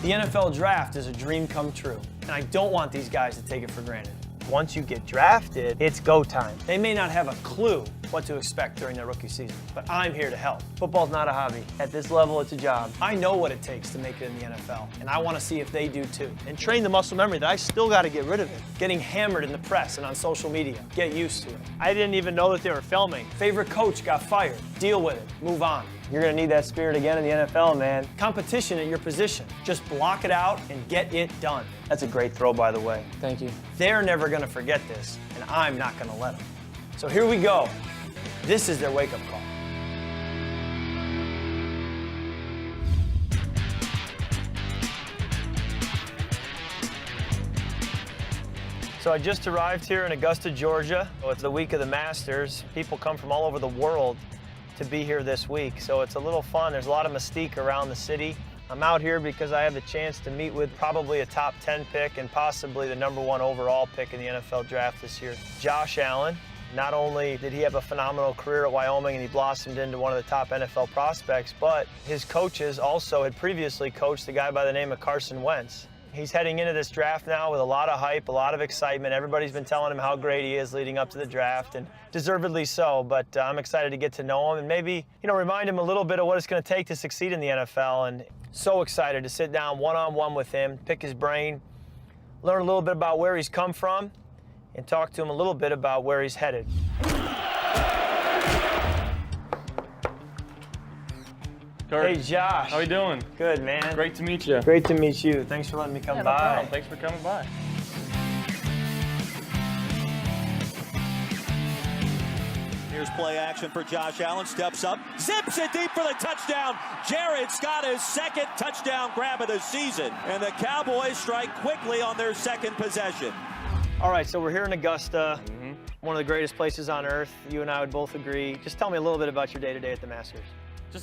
The NFL draft is a dream come true, and I don't want these guys to take it for granted. Once you get drafted, it's go time. They may not have a clue what to expect during their rookie season, but I'm here to help. Football's not a hobby. At this level, it's a job. I know what it takes to make it in the NFL, and I want to see if they do too. And train the muscle memory that I still got to get rid of it. Getting hammered in the press and on social media. Get used to it. I didn't even know that they were filming. Favorite coach got fired. Deal with it. Move on. You're going to need that spirit again in the NFL, man. Competition at your position. Just block it out and get it done. That's a great throw, by the way. Thank you. They're never going to forget this, and I'm not going to let them. So here we go. This is their wake-up call. So I just arrived here in Augusta, Georgia. It's the week of the Masters. People come from all over the world to be here this week, so it's a little fun. There's a lot of mystique around the city. I'm out here because I have the chance to meet with probably a top 10 pick and possibly the #1 overall pick in the NFL draft this year, Josh Allen. Not only did he have a phenomenal career at Wyoming and he blossomed into one of the top NFL prospects, but his coaches also had previously coached a guy by the name of Carson Wentz. He's heading into this draft now with a lot of hype, a lot of excitement. Everybody's been telling him how great he is leading up to the draft, and deservedly so, but I'm excited to get to know him and maybe, remind him a little bit of what it's going to take to succeed in the NFL, and so excited to sit down one-on-one with him, pick his brain, learn a little bit about where he's come from, and talk to him a little bit about where he's headed. Kirk. Hey, Josh. How are you doing? Good, man. Great to meet you. Great to meet you. Thanks for letting me come No by. problem. Thanks for coming by. Here's play action for Josh Allen. Steps up, zips it deep for the touchdown. Jared's got his second touchdown grab of the season. And the Cowboys strike quickly on their second possession. All right, so we're here in Augusta, one of the greatest places on earth. You and I would both agree. Just tell me a little bit about your day-to-day at the Masters.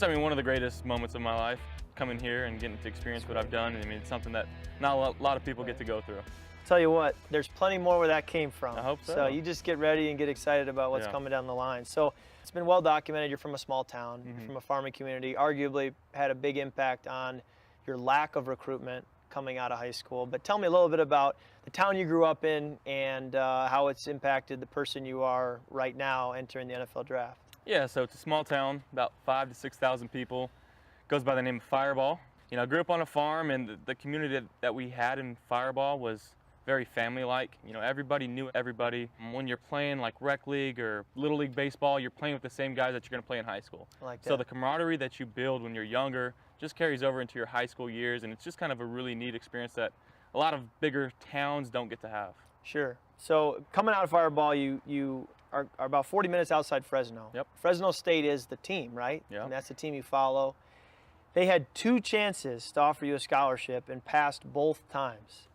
One of the greatest moments of my life, coming here and getting to experience what I've done. It's something that not a lot of people get to go through. Tell you what, there's plenty more where that came from. I hope so. So you just get ready and get excited about what's coming down the line. So it's been well documented. You're from a small town, you're from a farming community, arguably had a big impact on your lack of recruitment coming out of high school. But tell me a little bit about the town you grew up in and how it's impacted the person you are right now entering the NFL draft. Yeah, so it's a small town, about 5,000 to 6,000 people. Goes by the name of Fireball. I grew up on a farm, and the community that we had in Fireball was very family-like. Everybody knew everybody. When you're playing like rec league or little league baseball, you're playing with the same guys that you're going to play in high school. I like that. So the camaraderie that you build when you're younger just carries over into your high school years, and it's just kind of a really neat experience that a lot of bigger towns don't get to have. Sure. So coming out of Fireball, you are about 40 minutes outside Fresno. Yep. Fresno State is the team, right? Yeah. And that's the team you follow. They had 2 chances to offer you a scholarship and passed both times.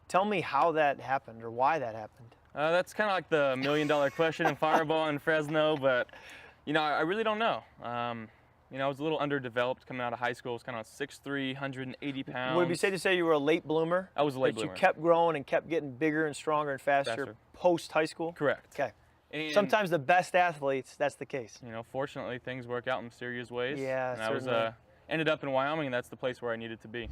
Tell me how that happened or why that happened. That's kind of like the $1,000,000 question in Fireball and Fresno, but I really don't know. I was a little underdeveloped coming out of high school. I was kind of 6'3", 180 pounds. Would it be safe to say you were a late bloomer? I was a late bloomer. You kept growing and kept getting bigger and stronger and faster. Post-high school? Correct. Okay. And sometimes the best athletes, that's the case. Fortunately, things work out in mysterious ways. Yeah, and I was certainly. Ended up in Wyoming, and that's the place where I needed to be.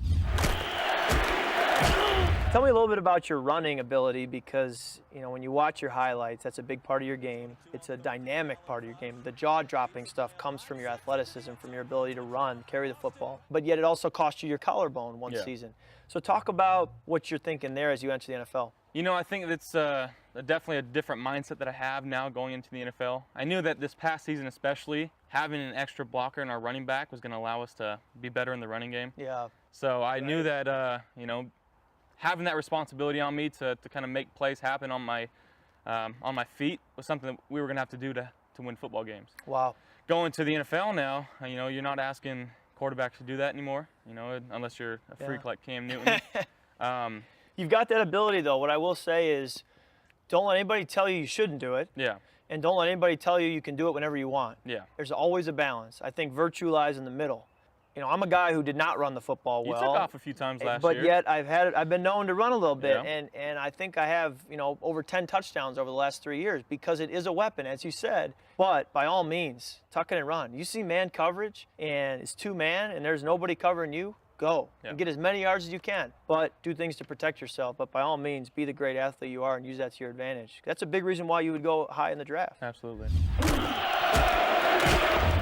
Tell me a little bit about your running ability because, when you watch your highlights, that's a big part of your game. It's a dynamic part of your game. The jaw-dropping stuff comes from your athleticism, from your ability to run, carry the football. But yet it also cost you your collarbone one season. So talk about what you're thinking there as you enter the NFL. I think it's definitely a different mindset that I have now going into the NFL. I knew that this past season especially, having an extra blocker in our running back was going to allow us to be better in the running game. Yeah. So I knew that, having that responsibility on me to kind of make plays happen on my feet was something that we were going to have to do to win football games. Wow. Going to the NFL now, you're not asking quarterbacks to do that anymore, unless you're a freak like Cam Newton. You've got that ability, though. What I will say is don't let anybody tell you shouldn't do it. Yeah. And don't let anybody tell you can do it whenever you want. Yeah. There's always a balance. I think virtue lies in the middle. I'm a guy who did not run the football well. You took off a few times last year. But year. yet I've been known to run a little bit. Yeah. And I think I have, over 10 touchdowns over the last 3 years because it is a weapon, as you said. But by all means, tuck it and run. You see man coverage and it's 2-man and there's nobody covering you, go Yeah. and get as many yards as you can, but do things to protect yourself. But by all means, be the great athlete you are and use that to your advantage. That's a big reason why you would go high in the draft. Absolutely.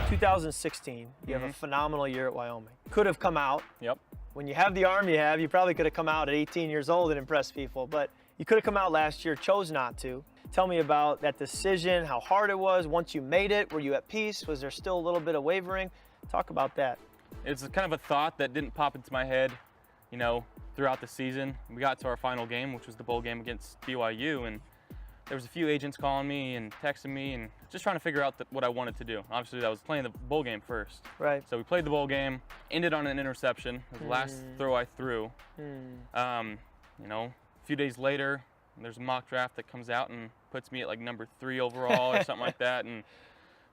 2016, you have a phenomenal year at Wyoming. Could have come out. Yep. When you have the arm you have, you probably could have come out at 18 years old and impressed people, but you could have come out last year, chose not to. Tell me about that decision, how hard it was. Once you made it, were you at peace? Was there still a little bit of wavering? Talk about that. It's kind of a thought that didn't pop into my head, throughout the season. We got to our final game, which was the bowl game against BYU, and there was a few agents calling me and texting me and just trying to figure out what I wanted to do. Obviously, that was playing the bowl game first. Right. So we played the bowl game, ended on an interception. It was the last throw I threw. A few days later, there's a mock draft that comes out and puts me at like number 3 overall or something like that. And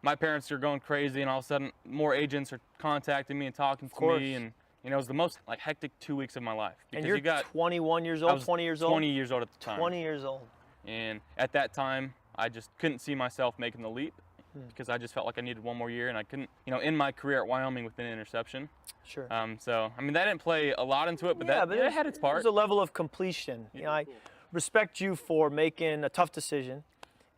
my parents are going crazy, and all of a sudden, more agents are contacting me and talking to me. And it was the most hectic 2 weeks of my life. And you're 21 years old, 20 years old? 20 years old at the time. 20 years old. And at that time, I just couldn't see myself making the leap because I just felt like I needed one more year, and I couldn't, end my career at Wyoming with an interception. Sure. So, that didn't play a lot into it, but it had its part. There's a level of completion. I respect you for making a tough decision,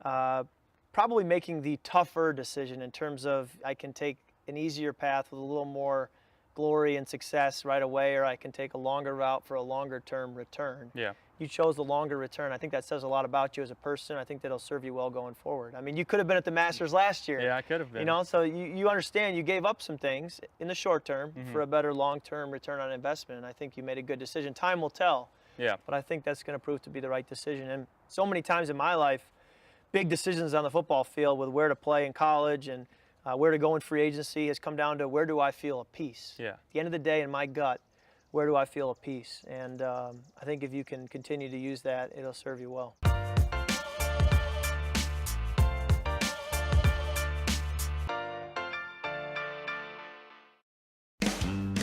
probably making the tougher decision in terms of I can take an easier path with a little more glory and success right away, or I can take a longer route for a longer term return. Yeah. You chose the longer return. I think that says a lot about you as a person. I think that'll serve you well going forward. You could have been at the Masters last year. Yeah, I could have been. So you understand you gave up some things in the short term for a better long-term return on investment, and I think you made a good decision. Time will tell. Yeah. But I think that's going to prove to be the right decision. And so many times in my life, big decisions on the football field with where to play in college and where to go in free agency has come down to where do I feel at peace. Yeah. At the end of the day, in my gut, where do I feel at peace? And I think if you can continue to use that, it'll serve you well.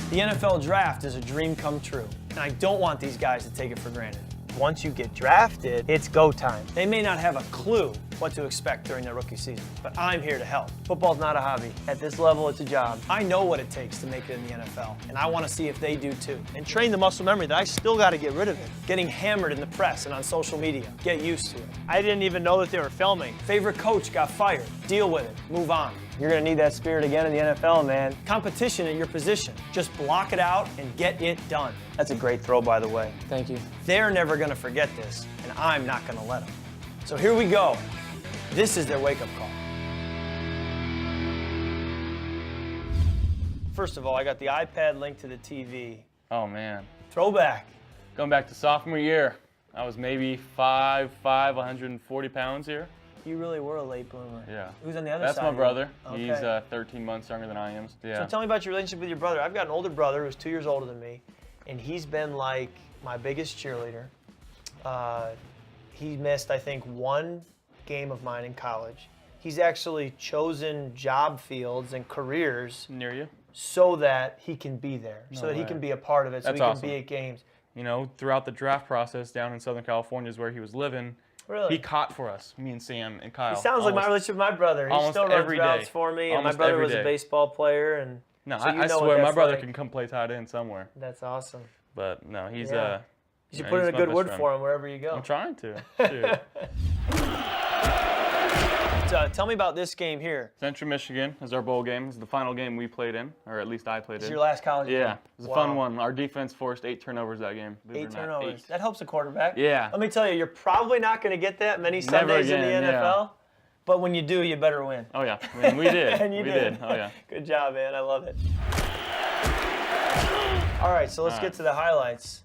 The NFL draft is a dream come true, and I don't want these guys to take it for granted. Once you get drafted, it's go time. They may not have a clue what to expect during their rookie season, but I'm here to help. Football's not a hobby. At this level, it's a job. I know what it takes to make it in the NFL, and I want to see if they do too. And train the muscle memory that I still got to get rid of it. Getting hammered in the press and on social media. Get used to it. I didn't even know that they were filming. Favorite coach got fired. Deal with it. Move on. You're going to need that spirit again in the NFL, man. Competition at your position. Just block it out and get it done. That's a great throw, by the way. Thank you. They're never going to forget this, and I'm not going to let them. So here we go. This is their wake-up call. First of all, I got the iPad linked to the TV. Oh, man. Throwback. Going back to sophomore year, I was maybe 5'5", 140 pounds here. You really were a late bloomer. Yeah. Who's on the other That's side? my brother. Okay. He's 13 months younger than I am. Yeah. So tell me about your relationship with your brother. I've got an older brother who's 2 years older than me, and he's been like my biggest cheerleader. He missed, I think, one game of mine in college. He's actually chosen job fields and careers Near you? so that he can be there, so that he way. can be a part of it, so That's he can awesome. be at games. Throughout the draft process down in Southern California is where he was living. Really? He caught for us, me and Sam and Kyle. He sounds like my almost- relationship with my brother. He almost still runs every routes day. for me, and my Almost brother every was a day. baseball player. And No, so you I know what swear my that's brother like. can come play tight end somewhere. That's awesome. But no, he's Yeah. You should yeah, put in he's a my good best word friend. for him wherever you go. I'm trying to. Shoot. Tell me about this game here. Central Michigan is our bowl game. It's the final game we played in, or at least I played It's in. your last college game? Yeah, it was a fun one. Our defense forced 8 turnovers that game. believe it 8 or not. turnovers. 8. That helps a quarterback. Yeah. Let me tell you, you're probably not going to get that many Sundays in the again, NFL, but when you do, you better win. Oh yeah, I mean, we did. And you we did. Oh yeah. Good job, man. I love it. All right, so let's get to the highlights.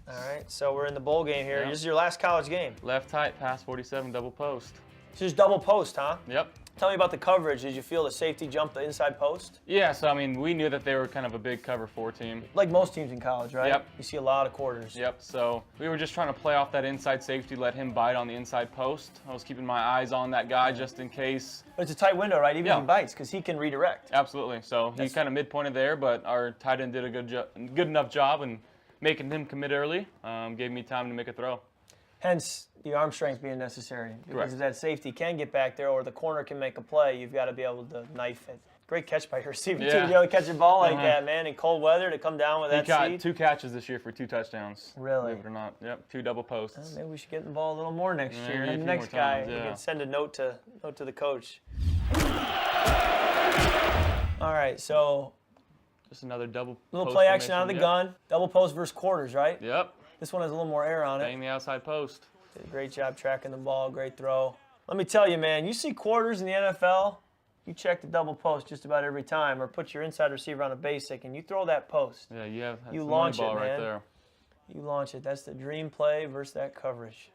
All right, so we're in the bowl game here. Yeah. This is your last college game. Left tight, pass 47, double post. It's just double post, huh? Yep. Tell me about the coverage. Did you feel the safety jump the inside post? Yeah, so I mean, we knew that they were kind of a big cover 4 team. Like most teams in college, right? Yep. You see a lot of quarters. Yep, so we were just trying to play off that inside safety, let him bite on the inside post. I was keeping my eyes on that guy just in case. But it's a tight window, right? Even if Yeah. he bites, because he can redirect. Absolutely. So he kind of midpointed there, but our tight end did a good enough job in making him commit early. Gave me time to make a throw. Hence, the arm strength being necessary. Because Correct. if that safety can get back there or the corner can make a play, you've got to be able to knife it. Great catch by your receiver, too. Yeah. To be able to catch a ball like that, man, in cold weather to come down with that He got seed. 2 catches this year for 2 touchdowns. Really? Believe it or not. Yep, 2 double posts. Maybe we should get involved a little more next year. Maybe a And the few next more guy, times, you yeah. can send a note to the coach. All right, so Just another double little post play action out of formation. the Yep. gun. Double post versus quarters, right? Yep. This one has a little more air on it. Bang the outside post. Did a great job tracking the ball. Great throw. Let me tell you, man, you see quarters in the NFL, you check the double post just about every time, or put your inside receiver on a basic, and you throw that post. Yeah, that's You the launch money it, ball right man. there. You launch it. That's the dream play versus that coverage.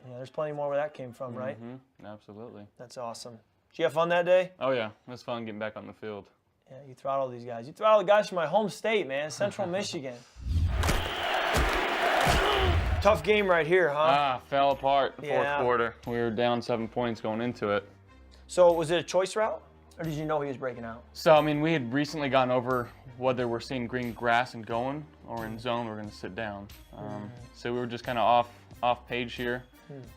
Yeah, there's plenty more where that came from, right? Mm-hmm. Absolutely. That's awesome. Did you have fun that day? Oh, yeah. It was fun getting back on the field. Yeah, you throttle these guys. You throttle the guys from my home state, man, Central Michigan. Tough game right here, huh? Fell apart in the fourth Yeah. quarter. We were down 7 points going into it. So was it a choice route, or did you know he was breaking out? So, I mean, we had recently gone over whether we're seeing green grass and going, or in zone we're going to sit down. So we were just kind of off page here.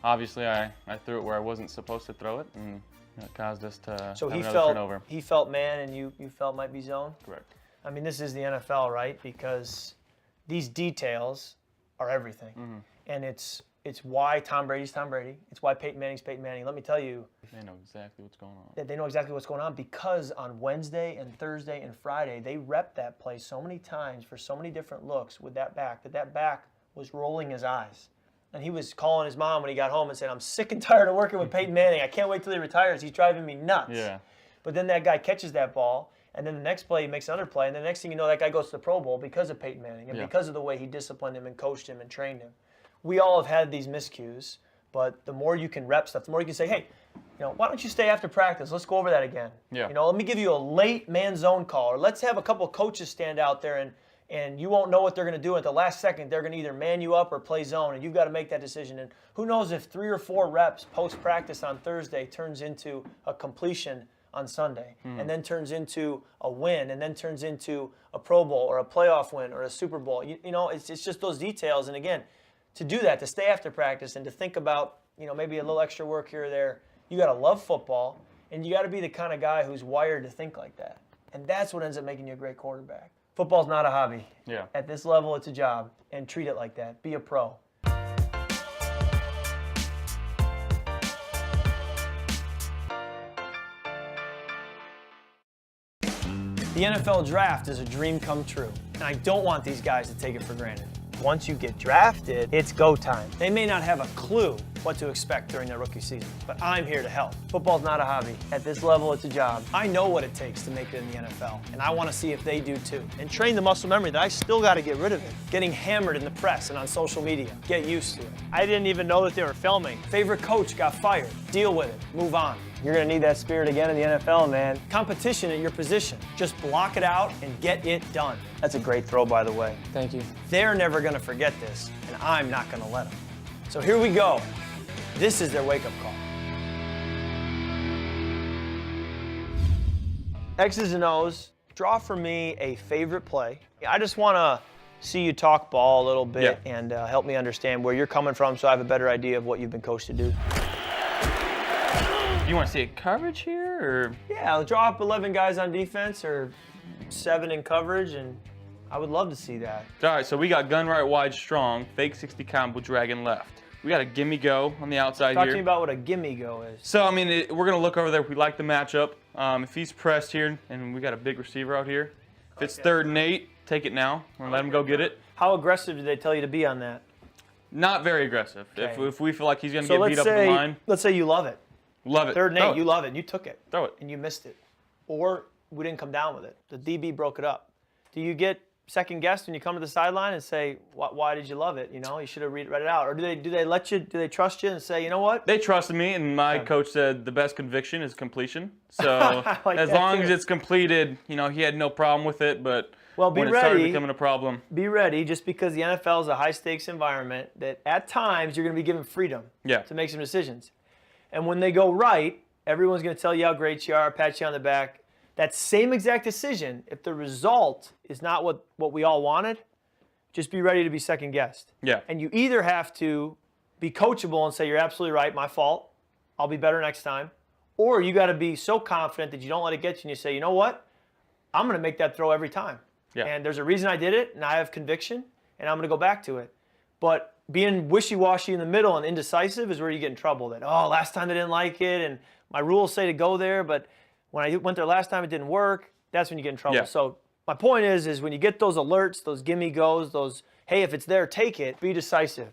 Obviously, I threw it where I wasn't supposed to throw it, and it caused us to So have he another turnover. felt man, and you felt might be zone? Correct. I mean, this is the NFL, right? Because these details are everything. And it's why Tom Brady's Tom Brady. It's why Peyton Manning's Peyton Manning. Let me tell you, They know exactly what's going on. that they know exactly what's going on because on Wednesday and Thursday and Friday, they repped that play so many times for so many different looks with that back was rolling his eyes. And he was calling his mom when he got home and said, I'm sick and tired of working with Peyton Manning. I can't wait till he retires. He's driving me nuts. Yeah. But then that guy catches that ball, and then the next play he makes another play, and the next thing you know, that guy goes to the Pro Bowl because of Peyton Manning and because of the way he disciplined him and coached him and trained him. We all have had these miscues, but the more you can rep stuff, the more you can say, hey, why don't you stay after practice? Let's go over that again. Yeah. Let me give you a late man zone call, or let's have a couple of coaches stand out there and you won't know what they're going to do at the last second. They're going to either man you up or play zone, and you've got to make that decision. And who knows if 3 or 4 reps post-practice on Thursday turns into a completion on Sunday, and then turns into a win, and then turns into a Pro Bowl or a playoff win or a Super Bowl. It's just those details. And again, to do that, to stay after practice and to think about, maybe a little extra work here or there, you got to love football, and you got to be the kind of guy who's wired to think like that. And that's what ends up making you a great quarterback. Football's not a hobby. Yeah. At this level, it's a job, and treat it like that. Be a pro. The NFL draft is a dream come true, and I don't want these guys to take it for granted. Once you get drafted, it's go time. They may not have a clue what to expect during their rookie season, but I'm here to help. Football's not a hobby. At this level, it's a job. I know what it takes to make it in the NFL, and I want to see if they do too. And train the muscle memory that I still got to get rid of it. Getting hammered in the press and on social media. Get used to it. I didn't even know that they were filming. Favorite coach got fired. Deal with it. Move on. You're going to need that spirit again in the NFL, man. Competition at your position. Just block it out and get it done. That's a great throw, by the way. Thank you. They're never going to forget this, and I'm not going to let them. So here we go. This is their wake-up call. X's and O's. Draw for me a favorite play. I just want to see you talk ball a little bit and help me understand where you're coming from so I have a better idea of what you've been coached to do. You want to see a coverage here, or? Yeah, I'll draw up 11 guys on defense or 7 in coverage, and I would love to see that. All right, so we got gun right wide strong, fake 60 combo dragon left. We got a gimme go on the outside Talk here. to me about what a gimme go is. So, I mean, we're going to look over there if we like the matchup. If he's pressed here, and we got a big receiver out here, if it's 3rd and 8, take it now and let him go get it. How aggressive did they tell you to be on that? Not very aggressive. Okay. If we feel like he's going to get beat up in the line, let's say you love it. love it. 3rd and Throw 8, it. you love it, and you took it. Throw it. And you missed it. Or we didn't come down with it. The DB broke it up. Do you get second guessed when you come to the sideline and say, why did you love it? You should have read it out. Or do they let you, do they trust you and say, you know what? They trusted me, and my coach said the best conviction is completion. So like as that long too. as it's completed, he had no problem with it. But Well, be when it started ready. becoming a problem, Be ready, just because the NFL is a high-stakes environment, that at times you're going to be given freedom to make some decisions. And when they go right, everyone's going to tell you how great you are, pat you on the back. That same exact decision, if the result is not what we all wanted, just be ready to be second-guessed. Yeah. And you either have to be coachable and say, you're absolutely right, my fault, I'll be better next time, Or you got to be so confident that you don't let it get you and you say, you know what? I'm going to make that throw every time. Yeah. And there's a reason I did it, and I have conviction, and I'm going to go back to it. But being wishy-washy in the middle and indecisive is where you get in trouble. That, oh, last time they didn't like it, and my rules say to go there, but when I went there last time it didn't work, that's when you get in trouble. Yeah. So my point is when you get those alerts, those gimme goes, those, hey, if it's there, take it, be decisive.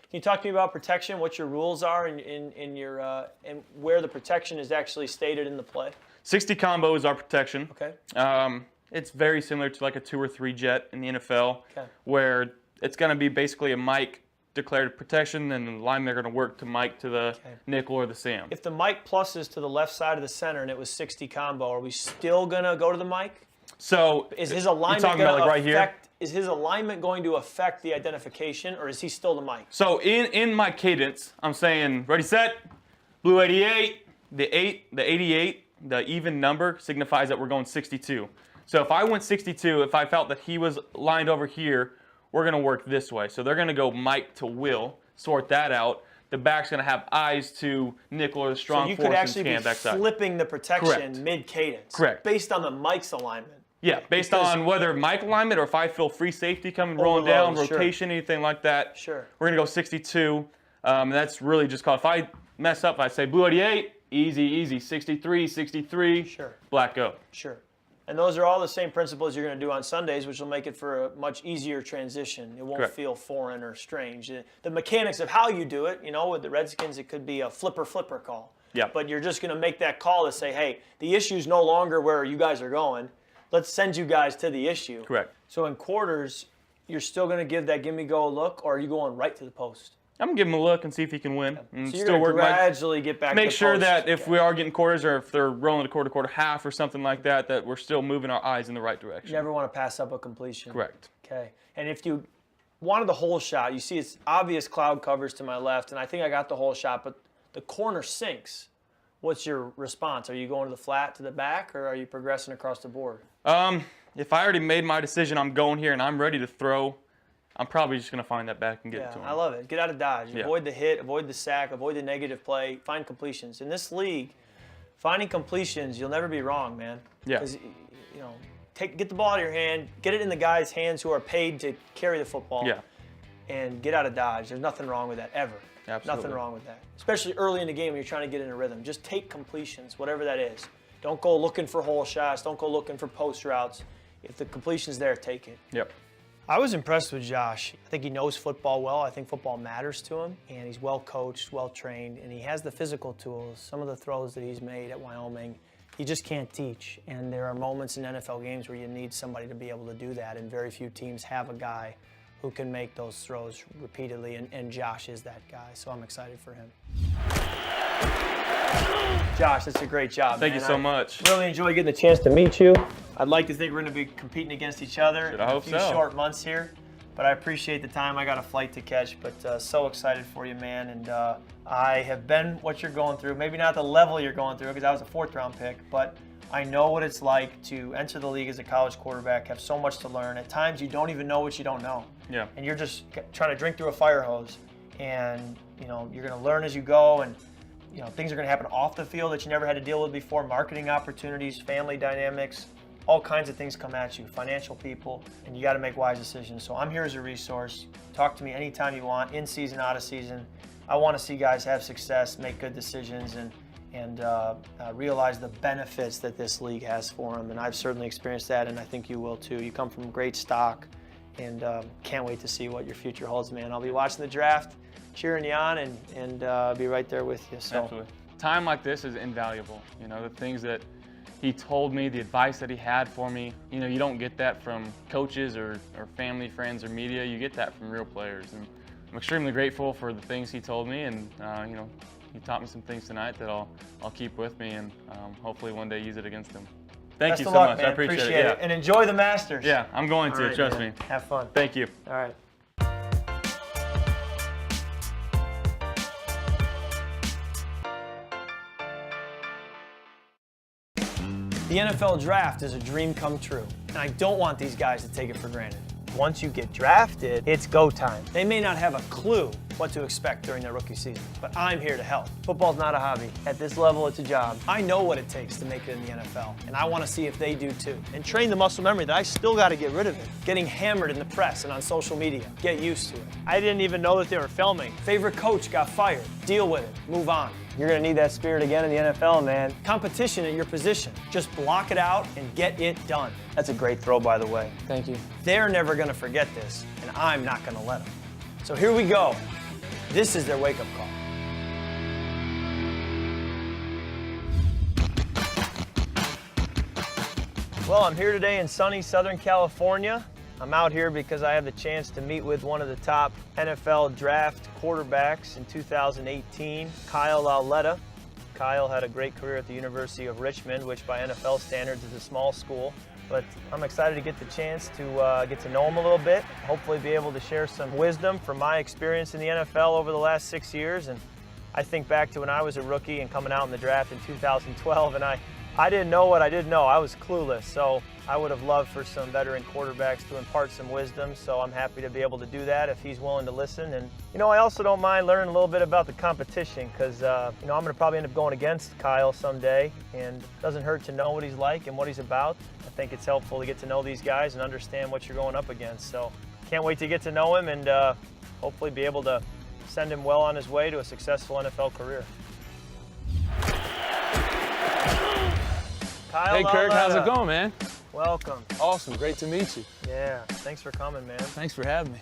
Can you talk to me about protection, what your rules are in your and where the protection is actually stated in the play? 60 combo is our protection. Okay. It's very similar to like a 2 or 3 jet in the NFL, Okay. where it's going to be basically a Mike declared protection, and the linemen are going to work to Mike to the nickel or the Sam. If the Mike plus is to the left side of the center and it was 60 combo, are we still going to go to the Mike? So Is his alignment talking about like right here? Is his alignment going to affect the identification, or is he still the Mike? So in my cadence, I'm saying ready, set, blue 88, the 88, the even number signifies that we're going 62. So if I went 62, if I felt that he was lined over here, we're going to work this way. So they're going to go Mike to Will, sort that out. The back's going to have eyes to nickel or the strong So you force could and actually scan be backside. flipping the protection Correct. mid-cadence. Correct. Based on the Mike's alignment. Yeah, based Because- on whether Mike alignment or if I feel free safety coming rolling down, Overload, sure. rotation, anything like that. Sure. We're going to go 62. That's really just called, if I mess up, I say blue 88, easy, 63, 63, Sure. black go. Sure. And those are all the same principles you're going to do on Sundays, which will make it for a much easier transition. It won't Correct. feel foreign or strange. The mechanics of how you do it, with the Redskins, it could be a flipper call. Yeah. But you're just going to make that call to say, hey, the issue's no longer where you guys are going. Let's send you guys to the issue. Correct. So in quarters, you're still going to give that gimme go look, or are you going right to the post? I'm going to give him a look and see if he can win. And So you're still going to work my, gradually get back to make the sure post. that if Okay. we are getting quarters or if they're rolling a quarter half or something like that, that we're still moving our eyes in the right direction. You never want to pass up a completion. Correct. Okay. And if you wanted the whole shot, you see it's obvious cloud covers to my left, and I think I got the whole shot, but the corner sinks. What's your response? Are you going to the flat to the back, or are you progressing across the board? If I already made my decision, I'm going here and I'm ready to throw, I'm probably just going to find that back and get it Yeah, to him. I love it. Get out of dodge. Yeah. Avoid the hit, avoid the sack, avoid the negative play, find completions. In this league, finding completions, you'll never be wrong, man. Yeah. 'Cause, get the ball out of your hand, get it in the guys' hands who are paid to carry the football. Yeah. And get out of dodge. There's nothing wrong with that, ever. Absolutely. Nothing wrong with that. Especially early in the game when you're trying to get in a rhythm. Just take completions, whatever that is. Don't go looking for hole shots. Don't go looking for post routes. If the completion's there, take it. Yep. I was impressed with Josh. I think he knows football well. I think football matters to him, and he's well coached, well trained, and he has the physical tools. Some of the throws that he's made at Wyoming, he just can't teach. And there are moments in NFL games where you need somebody to be able to do that, and very few teams have a guy who can make those throws repeatedly, and Josh is that guy, so I'm excited for him. Josh, that's a great job, Thank man. you so I much. really enjoy getting the chance to meet you. I'd like to think we're going to be competing against each other I hope in a few so. short months here, but I appreciate the time. I got a flight to catch, but so excited for you, man. And I have been what you're going through, maybe not the level you're going through because I was a 4th-round pick, but I know what it's like to enter the league as a college quarterback, have so much to learn. At times, you don't even know what you don't know. Yeah. And you're just trying to drink through a fire hose, and you're going to learn as you go, and things are going to happen off the field that you never had to deal with before, marketing opportunities, family dynamics, all kinds of things come at you, financial people, and you got to make wise decisions. So I'm here as a resource. Talk to me anytime you want, in season, out of season. I want to see guys have success, make good decisions, and realize the benefits that this league has for them. And I've certainly experienced that, and I think you will too. You come from great stock, and can't wait to see what your future holds, man. I'll be watching the draft, cheering you on, and be right there with you. So. Absolutely. Time like this is invaluable. The things that he told me, the advice that he had for me, you don't get that from coaches or family, friends, or media. You get that from real players. And I'm extremely grateful for the things he told me, and he taught me some things tonight that I'll keep with me, and hopefully one day use it against him. Thank Best you of so luck, much. man. I appreciate it. it. And enjoy the Masters. Yeah, I'm going All to. right, Trust man. me. Have fun. Thank you. All right. The NFL draft is a dream come true, and I don't want these guys to take it for granted. Once you get drafted, it's go time. They may not have a clue what to expect during their rookie season. But I'm here to help. Football's not a hobby. At this level, it's a job. I know what it takes to make it in the NFL, and I want to see if they do too. And train the muscle memory that I still got to get rid of it. Getting hammered in the press and on social media. Get used to it. I didn't even know that they were filming. Favorite coach got fired. Deal with it. Move on. You're going to need that spirit again in the NFL, man. Competition at your position. Just block it out and get it done. That's a great throw, by the way. Thank you. They're never going to forget this, and I'm not going to let them. So here we go. This is their wake-up call. Well, I'm here today in sunny Southern California. I'm out here because I have the chance to meet with one of the top NFL draft quarterbacks in 2018, Kyle Lauletta. Kyle had a great career at the University of Richmond, which by NFL standards is a small school. But I'm excited to get the chance to get to know him a little bit, hopefully be able to share some wisdom from my experience in the NFL over the last 6 years. And I think back to when I was a rookie and coming out in the draft in 2012, and I didn't know what I didn't know. I was clueless. So I would have loved for some veteran quarterbacks to impart some wisdom. So I'm happy to be able to do that if he's willing to listen. And, I also don't mind learning a little bit about the competition because, I'm going to probably end up going against Kyle someday. And it doesn't hurt to know what he's like and what he's about. I think it's helpful to get to know these guys and understand what you're going up against. So can't wait to get to know him and hopefully be able to send him well on his way to a successful NFL career. Kyle Hey Kirk, how's it going, man? Welcome. Awesome, great to meet you. Yeah, thanks for coming, man. Thanks for having me.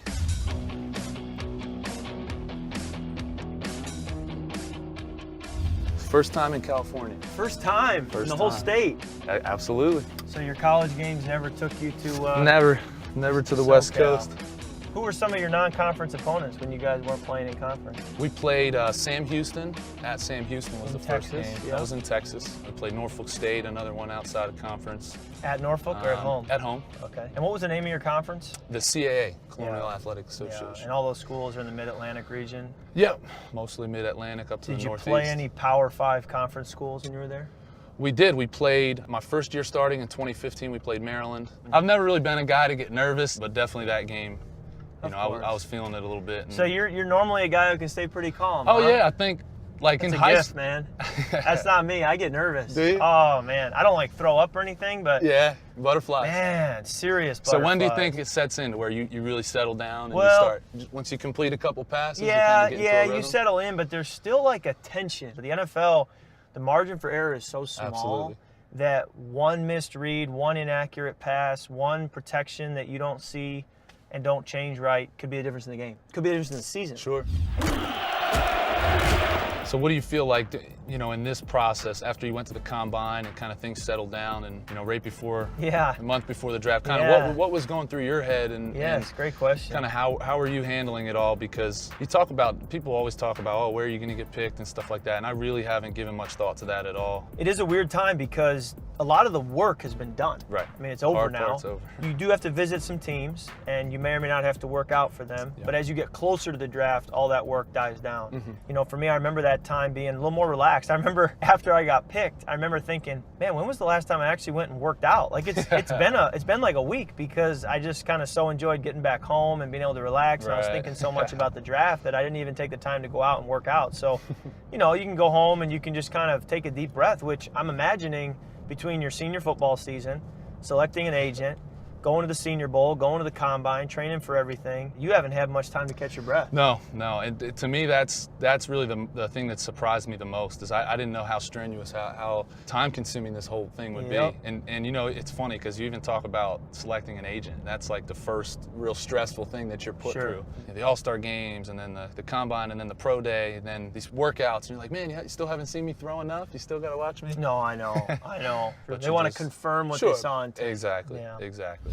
First time in California. First time in First the whole time. state. Absolutely. So your college games never took you to Never to the West SoCal. Coast. Who were some of your non-conference opponents when you guys weren't playing in conference? We played Sam Houston. At Sam Houston was In the first Texas, game. yeah. That was in Texas. We played Norfolk State, another one outside of conference. At Norfolk or at home? At home. Okay. And what was the name of your conference? The CAA, Colonial Yeah. Athletic Association. And all those schools are in the Mid-Atlantic region. Yep, mostly Mid-Atlantic up to Did the you Northeast. play any Power 5 conference schools when you were there? We did. We played my first year starting in 2015. We played Maryland. I've never really been a guy to get nervous, but definitely that game, Of I course. was feeling it a little bit. and- So you're normally a guy who can stay pretty calm. Oh huh? yeah, I think like It's in a high gift, school. man. That's not me. I get nervous. Do you? Oh man, I don't like throw up or anything, but Yeah, butterflies. man, serious. So when do you butterflies. think it sets in to where you really settle down and Well- you start once you complete a couple passes? you Yeah, kinda get into a you rhythm? settle in, but there's still like a tension. The NFL, the margin for error is so small Absolutely. that one missed read, one inaccurate pass, one protection that you don't see and don't change right could be a difference in the game. Could be a difference in the season. Sure. So what do you feel like, in this process after you went to the combine and kind of things settled down and, right before, Yeah. a month before the draft, kind of Yeah. what was going through your head and Yes, great question. kind of how are you handling it all? Because people always talk about, oh, where are you going to get picked and stuff like that. And I really haven't given much thought to that at all. It is a weird time because a lot of the work has been done. Right. I mean, it's over Hard now. part's over. You do have to visit some teams, and you may or may not have to work out for them. Yeah. But as you get closer to the draft, all that work dies down. Mm-hmm. For me, I remember that time being a little more relaxed. I remember after I got picked, I remember thinking, man, when was the last time I actually went and worked out? Like it's been like a week because I just kind of so enjoyed getting back home and being able to relax. And I was Right. thinking so much about the draft that I didn't even take the time to go out and work out. So, you can go home and you can just kind of take a deep breath, which I'm imagining between your senior football season, selecting an agent, going to the Senior Bowl, going to the Combine, training for everything, you haven't had much time to catch your breath. No. And to me, that's really the thing that surprised me the most is I didn't know how strenuous, how time-consuming this whole thing would Yep. be. And it's funny because you even talk about selecting an agent. That's like the first real stressful thing that you're put Sure. through. The All-Star games and then the Combine and then the Pro Day and then these workouts. And you're like, man, you still haven't seen me throw enough? You still got to watch me? No, I know. But They you want to just- confirm what Sure. they saw on tape. Exactly. Yeah. Exactly.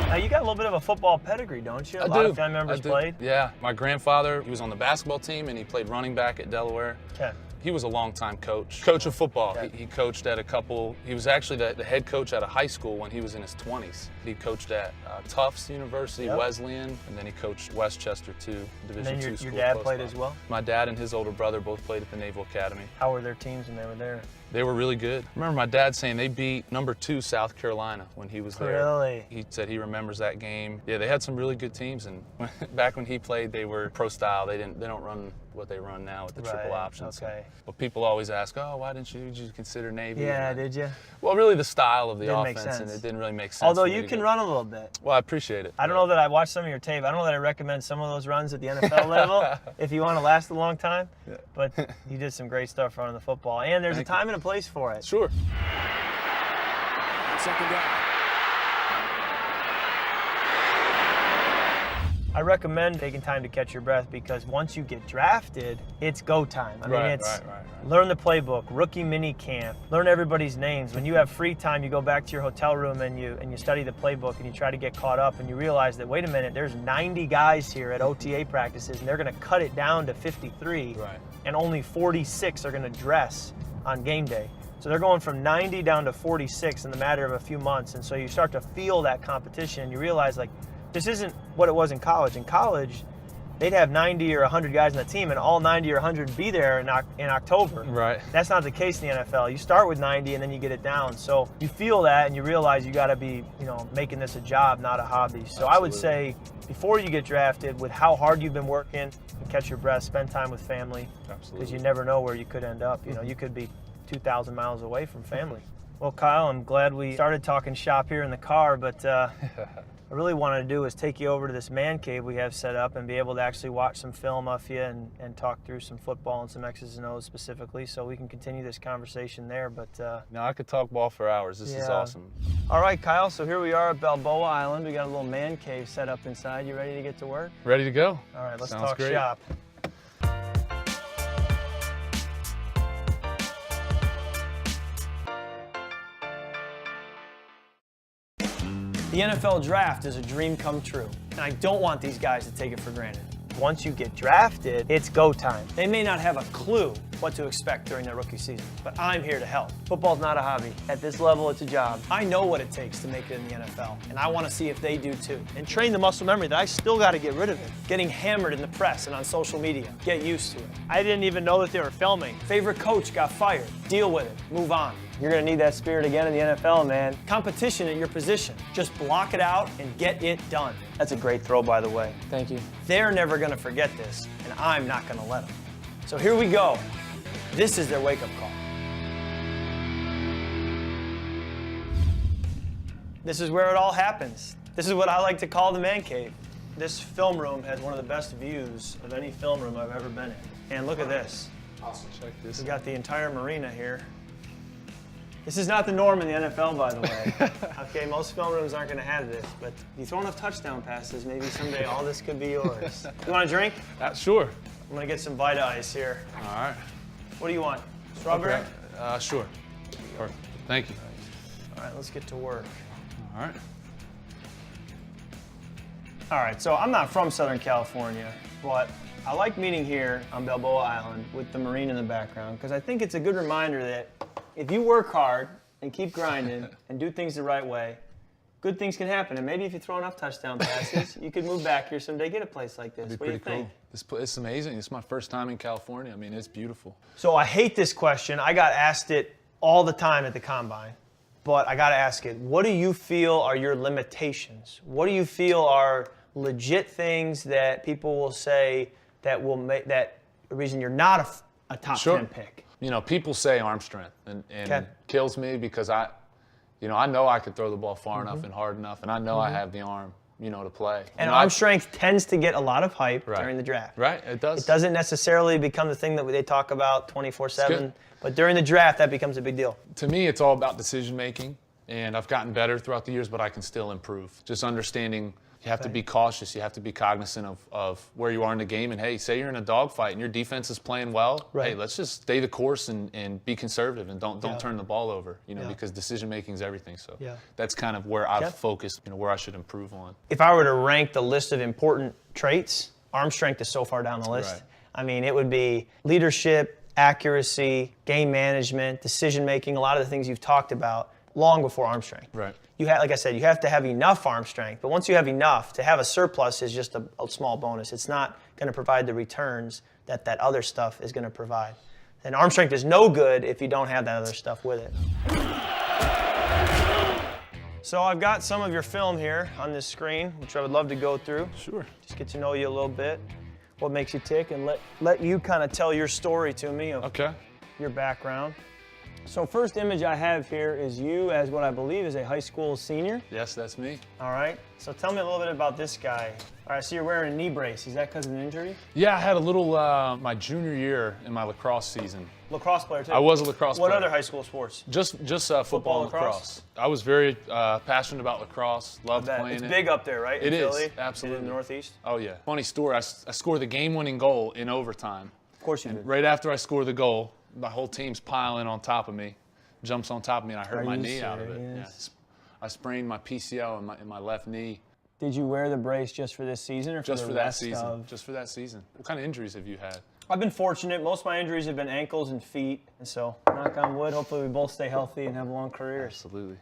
Now, you got a little bit of a football pedigree, don't you? A I lot do. of family members I do. played. Yeah. My grandfather, he was on the basketball team and he played running back at Delaware. Okay. He was a longtime coach of football. Okay. He coached at he was actually the head coach at a high school when he was in his 20s. He coached at Tufts University, Yep. Wesleyan, and then he coached Westchester too, And Division then II your school. dad close played by. as well? My dad and his older brother both played at the Naval Academy. How were their teams when they were there? They were really good. I remember my dad saying they beat #2 South Carolina when he was there. Really? He said he remembers that game. Yeah, they had some really good teams, and back when he played, they were pro style. They don't run what they run now with the triple options. Okay. But people always ask, oh, why didn't you consider Navy? Yeah, did you? Well, really the style of the Didn't make offense, sense. and it didn't really make sense. Although for me you to can go. run a little bit. Well, I appreciate it. I don't know that I watched some of your tape. I don't know that I recommend some of those runs at the NFL level if you want to last a long time. Yeah. But you did some great stuff running the football. And there's Thank a time and a place for it. Sure. Second down. I recommend taking time to catch your breath because once you get drafted, it's go time. I mean, it's learn the playbook, rookie mini camp, learn everybody's names. When you have free time, you go back to your hotel room and you study the playbook and you try to get caught up and you realize that, wait a minute, there's 90 guys here at OTA practices and they're going to cut it down to 53 and only 46 are going to dress on game day. So they're going from 90 down to 46 in the matter of a few months. And so you start to feel that competition and you realize, like, this isn't what it was in college. In college, they'd have 90 or 100 guys on the team, and all 90 or 100 be there in October. Right. That's not the case in the NFL. You start with 90, and then you get it down. So you feel that, and you realize you got to be, making this a job, not a hobby. So I would say, before you get drafted, with how hard you've been working, and catch your breath, spend time with family, because you never know where you could end up. You could be 2,000 miles away from family. Well, Kyle, I'm glad we started talking shop here in the car, but I really wanted to do is take you over to this man cave we have set up and be able to actually watch some film of you and talk through some football and some X's and O's specifically, so we can continue this conversation there. But no, I could talk ball for hours. This is awesome. All right, Kyle, so here we are at Balboa Island. We got a little man cave set up inside. You ready to get to work? Ready to go. All right, let's Sounds talk great. shop. The NFL draft is a dream come true, and I don't want these guys to take it for granted. Once you get drafted, it's go time. They may not have a clue what to expect during their rookie season, but I'm here to help. Football's not a hobby. At this level, it's a job. I know what it takes to make it in the NFL, and I want to see if they do too. And train the muscle memory that I still got to get rid of it. Getting hammered in the press and on social media. Get used to it. I didn't even know that they were filming. Favorite coach got fired. Deal with it. Move on. You're going to need that spirit again in the NFL, man. Competition at your position. Just block it out and get it done. That's a great throw, by the way. Thank you. They're never going to forget this, and I'm not going to let them. So here we go. This is their wake-up call. This is where it all happens. This is what I like to call the man cave. This film room has one of the best views of any film room I've ever been in. And look at this. Awesome. Check this. We got the entire marina here. This is not the norm in the NFL, by the way. Okay, most film rooms aren't going to have this, but you throw enough touchdown passes, maybe someday all this could be yours. You want a drink? Sure. I'm going to get some Vita Ice here. All right. What do you want? Strawberry? Okay. Sure. Perfect. Thank you. All right, let's get to work. All right. All right, so I'm not from Southern California, but I like meeting here on Balboa Island with the marina in the background because I think it's a good reminder that if you work hard and keep grinding and do things the right way, good things can happen. And maybe if you throw enough touchdown passes, you could move back here someday, get a place like this. That'd be What do you pretty think? cool. This place is amazing. It's my first time in California. I mean, it's beautiful. So I hate this question. I got asked it all the time at the Combine, but I got to ask it. What do you feel are your limitations? What do you feel are legit things that people will say that will make that the reason you're not a top 10 pick? You know, people say arm strength, and it kills me because I know I could throw the ball far enough and hard enough, and I know I have the arm, to play. And arm strength tends to get a lot of hype during the draft. Right, it does. It doesn't necessarily become the thing that they talk about 24/7, but during the draft, that becomes a big deal. To me, it's all about decision making, and I've gotten better throughout the years, but I can still improve. Just understanding. You have to be cautious. You have to be cognizant of where you are in the game. And, hey, say you're in a dogfight and your defense is playing well. Right. Hey, let's just stay the course and be conservative and don't turn the ball over, because decision-making is everything. So that's kind of where I've focused, where I should improve on. If I were to rank the list of important traits, arm strength is so far down the list. Right. I mean, it would be leadership, accuracy, game management, decision-making, a lot of the things you've talked about long before arm strength. Right. Like I said, you have to have enough arm strength, but once you have enough, to have a surplus is just a small bonus. It's not going to provide the returns that other stuff is going to provide. And arm strength is no good if you don't have that other stuff with it. So I've got some of your film here on this screen, which I would love to go through. Sure. Just get to know you a little bit, what makes you tick, and let you kind of tell your story to me of your background. So first image I have here is you as what I believe is a high school senior. Yes, that's me. All right. So tell me a little bit about this guy. All right, so you're wearing a knee brace. Is that because of an injury? Yeah, I had a little, my junior year in my lacrosse season. Lacrosse player too? I was a lacrosse player. What other high school sports? Just football and lacrosse. I was very passionate about lacrosse, loved playing it. It's big up there, right? It is, Philly, absolutely. In the Northeast? Oh yeah. Funny story, I scored the game-winning goal in overtime. Of course you did. Right after I scored the goal, my whole team's piling on top of me, jumps on top of me, and I hurt my knee out of it. Yeah. I sprained my PCL in my left knee. Did you wear the brace just for this season or just for for the that rest season? of... Just for that season. What kind of injuries have you had? I've been fortunate. Most of my injuries have been ankles and feet, and so knock on wood, hopefully we both stay healthy and have long careers. Absolutely.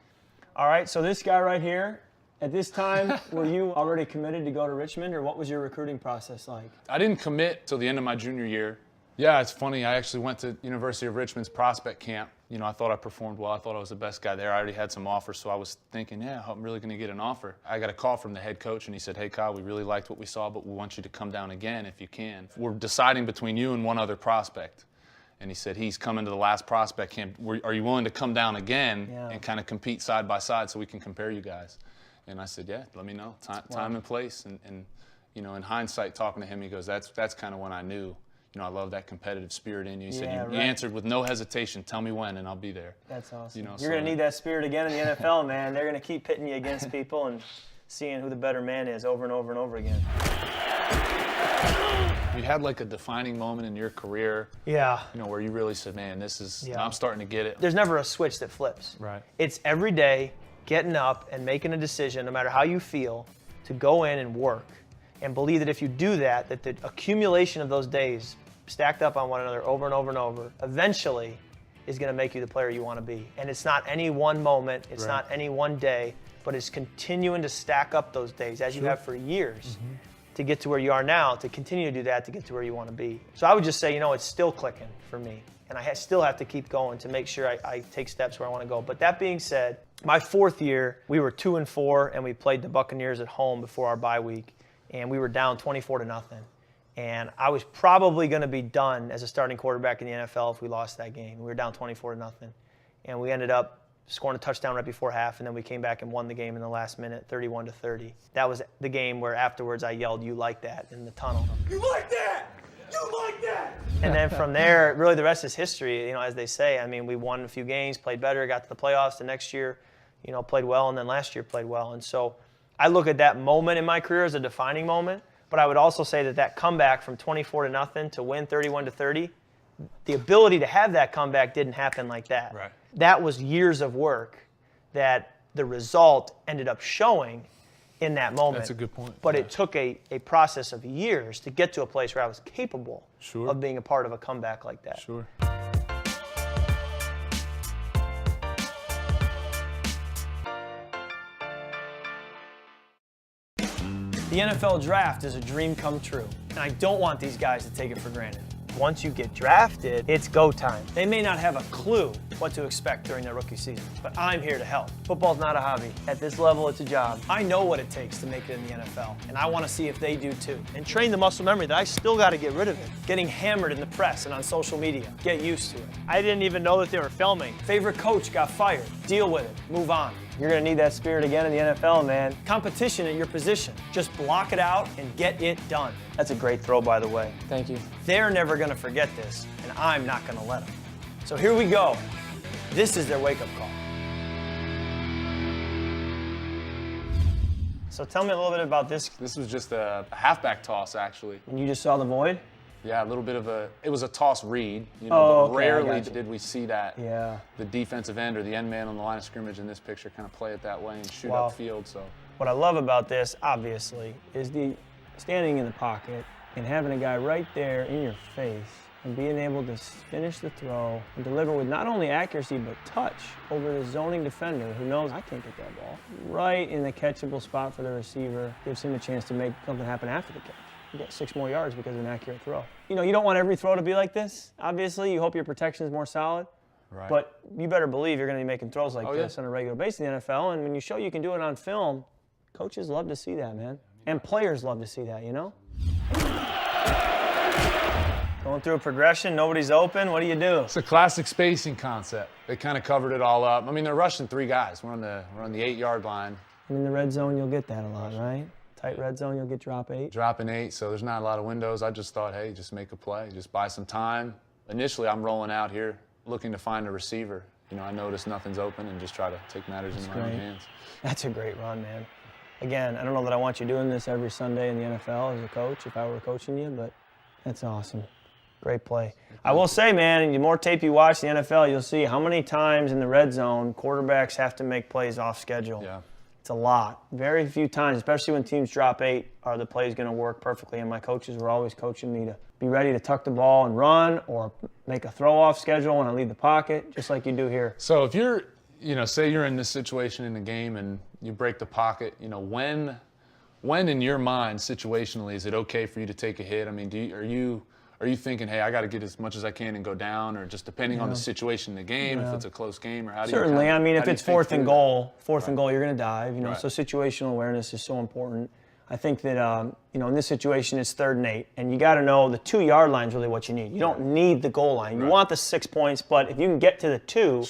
All right, so this guy right here, at this time, were you already committed to go to Richmond, or what was your recruiting process like? I didn't commit till the end of my junior year. Yeah, it's funny. I actually went to University of Richmond's prospect camp. You know, I thought I performed well. I thought I was the best guy there. I already had some offers, so I was thinking, yeah, I'm really going to get an offer. I got a call from the head coach, and he said, hey, Kyle, we really liked what we saw, but we want you to come down again if you can. We're deciding between you and one other prospect. And he said, he's coming to the last prospect camp. Are you willing to come down again and kind of compete side by side so we can compare you guys? And I said, yeah, let me know. Time and place. And you know, in hindsight, talking to him, he goes, that's kind of when I knew. You know, I love that competitive spirit in you. He said, you answered with no hesitation. Tell me when, and I'll be there. That's awesome. You know, You're going to need that spirit again in the NFL, man. They're going to keep pitting you against people and seeing who the better man is over and over and over again. You had like a defining moment in your career, you know, where you really said, man, this is, I'm starting to get it. There's never a switch that flips. Right. It's every day getting up and making a decision, no matter how you feel, to go in and work. And believe that if you do that, that the accumulation of those days stacked up on one another over and over and over, eventually is going to make you the player you want to be. And it's not any one moment, it's not any one day, but it's continuing to stack up those days as you have for years to get to where you are now, to continue to do that to get to where you want to be. So I would just say, you know, it's still clicking for me. And I still have to keep going to make sure I take steps where I want to go. But that being said, my fourth year, we were 2-4, and we played the Buccaneers at home before our bye week, and we were down 24-0. And I was probably going to be done as a starting quarterback in the NFL if we lost that game. We were down 24-0. And we ended up scoring a touchdown right before half, and then we came back and won the game in the last minute, 31-30. That was the game where afterwards I yelled, "You like that," in the tunnel. You like that! You like that! And then from there, really the rest is history, you know, as they say. I mean, we won a few games, played better, got to the playoffs the next year, you know, played well, and then last year played well. And so I look at that moment in my career as a defining moment. But I would also say that comeback from 24-0 to win 31-30, the ability to have that comeback didn't happen like that. Right. That was years of work that the result ended up showing in that moment. That's a good point. But it took a process of years to get to a place where I was capable of being a part of a comeback like that. Sure. The NFL draft is a dream come true, and I don't want these guys to take it for granted. Once you get drafted, it's go time. They may not have a clue what to expect during their rookie season, but I'm here to help. Football's not a hobby. At this level, it's a job. I know what it takes to make it in the NFL, and I want to see if they do too. And train the muscle memory that I still got to get rid of it. Getting hammered in the press and on social media. Get used to it. I didn't even know that they were filming. Favorite coach got fired. Deal with it. Move on. You're going to need that spirit again in the NFL, man. Competition at your position. Just block it out and get it done. That's a great throw, by the way. Thank you. They're never going to forget this, and I'm not going to let them. So here we go. This is their wake-up call. So tell me a little bit about this. This was just a halfback toss, actually. And you just saw the void? Yeah, a little bit of it was a toss read, you know, but okay, rarely did we see that. Yeah. The defensive end or the end man on the line of scrimmage in this picture kind of play it that way and shoot Wow. upfield. So What I love about this, obviously, is the standing in the pocket and having a guy right there in your face and being able to finish the throw and deliver with not only accuracy but touch over the zoning defender who knows I can't get that ball. Right in the catchable spot for the receiver, gives him a chance to make something happen after the catch. you get 6 more yards because of an accurate throw. You know, you don't want every throw to be like this. Obviously, you hope your protection is more solid. Right. But you better believe you're going to be making throws like this on a regular basis in the NFL. And when you show you can do it on film, coaches love to see that, man. And players love to see that, you know? Going through a progression, nobody's open. What do you do? It's a classic spacing concept. They kind of covered it all up. I mean, they're rushing 3 guys. We're on the 8-yard line. And in the red zone, you'll get that a lot, right? Tight red zone, you'll get drop 8. Dropping 8, so there's not a lot of windows. I just thought, hey, just make a play. Just buy some time. Initially, I'm rolling out here looking to find a receiver. You know, I notice nothing's open and just try to take matters in my own hands. That's a great run, man. Again, I don't know that I want you doing this every Sunday in the NFL as a coach if I were coaching you, but that's awesome. Great play. I will say, man, the more tape you watch the NFL, you'll see how many times in the red zone quarterbacks have to make plays off schedule. Yeah. It's a lot. Very few times, especially when teams drop 8, are the plays going to work perfectly. And my coaches were always coaching me to be ready to tuck the ball and run or make a throw off schedule when I leave the pocket, just like you do here. So if you're, you know, say you're in this situation in the game and you break the pocket, you know, when in your mind situationally is it okay for you to take a hit? I mean, are you thinking, hey, I got to get as much as I can and go down, or just depending on the situation in the game, if it's a close game, or how do you? Certainly. I mean, if it's fourth and goal, and goal, you're going to dive. You know, Right. so situational awareness is so important. I think that you know, in this situation, it's 3rd and 8, and you got to know the 2-yard line is really what you need. You don't need the goal line. You want the 6 points, but if you can get to the 2,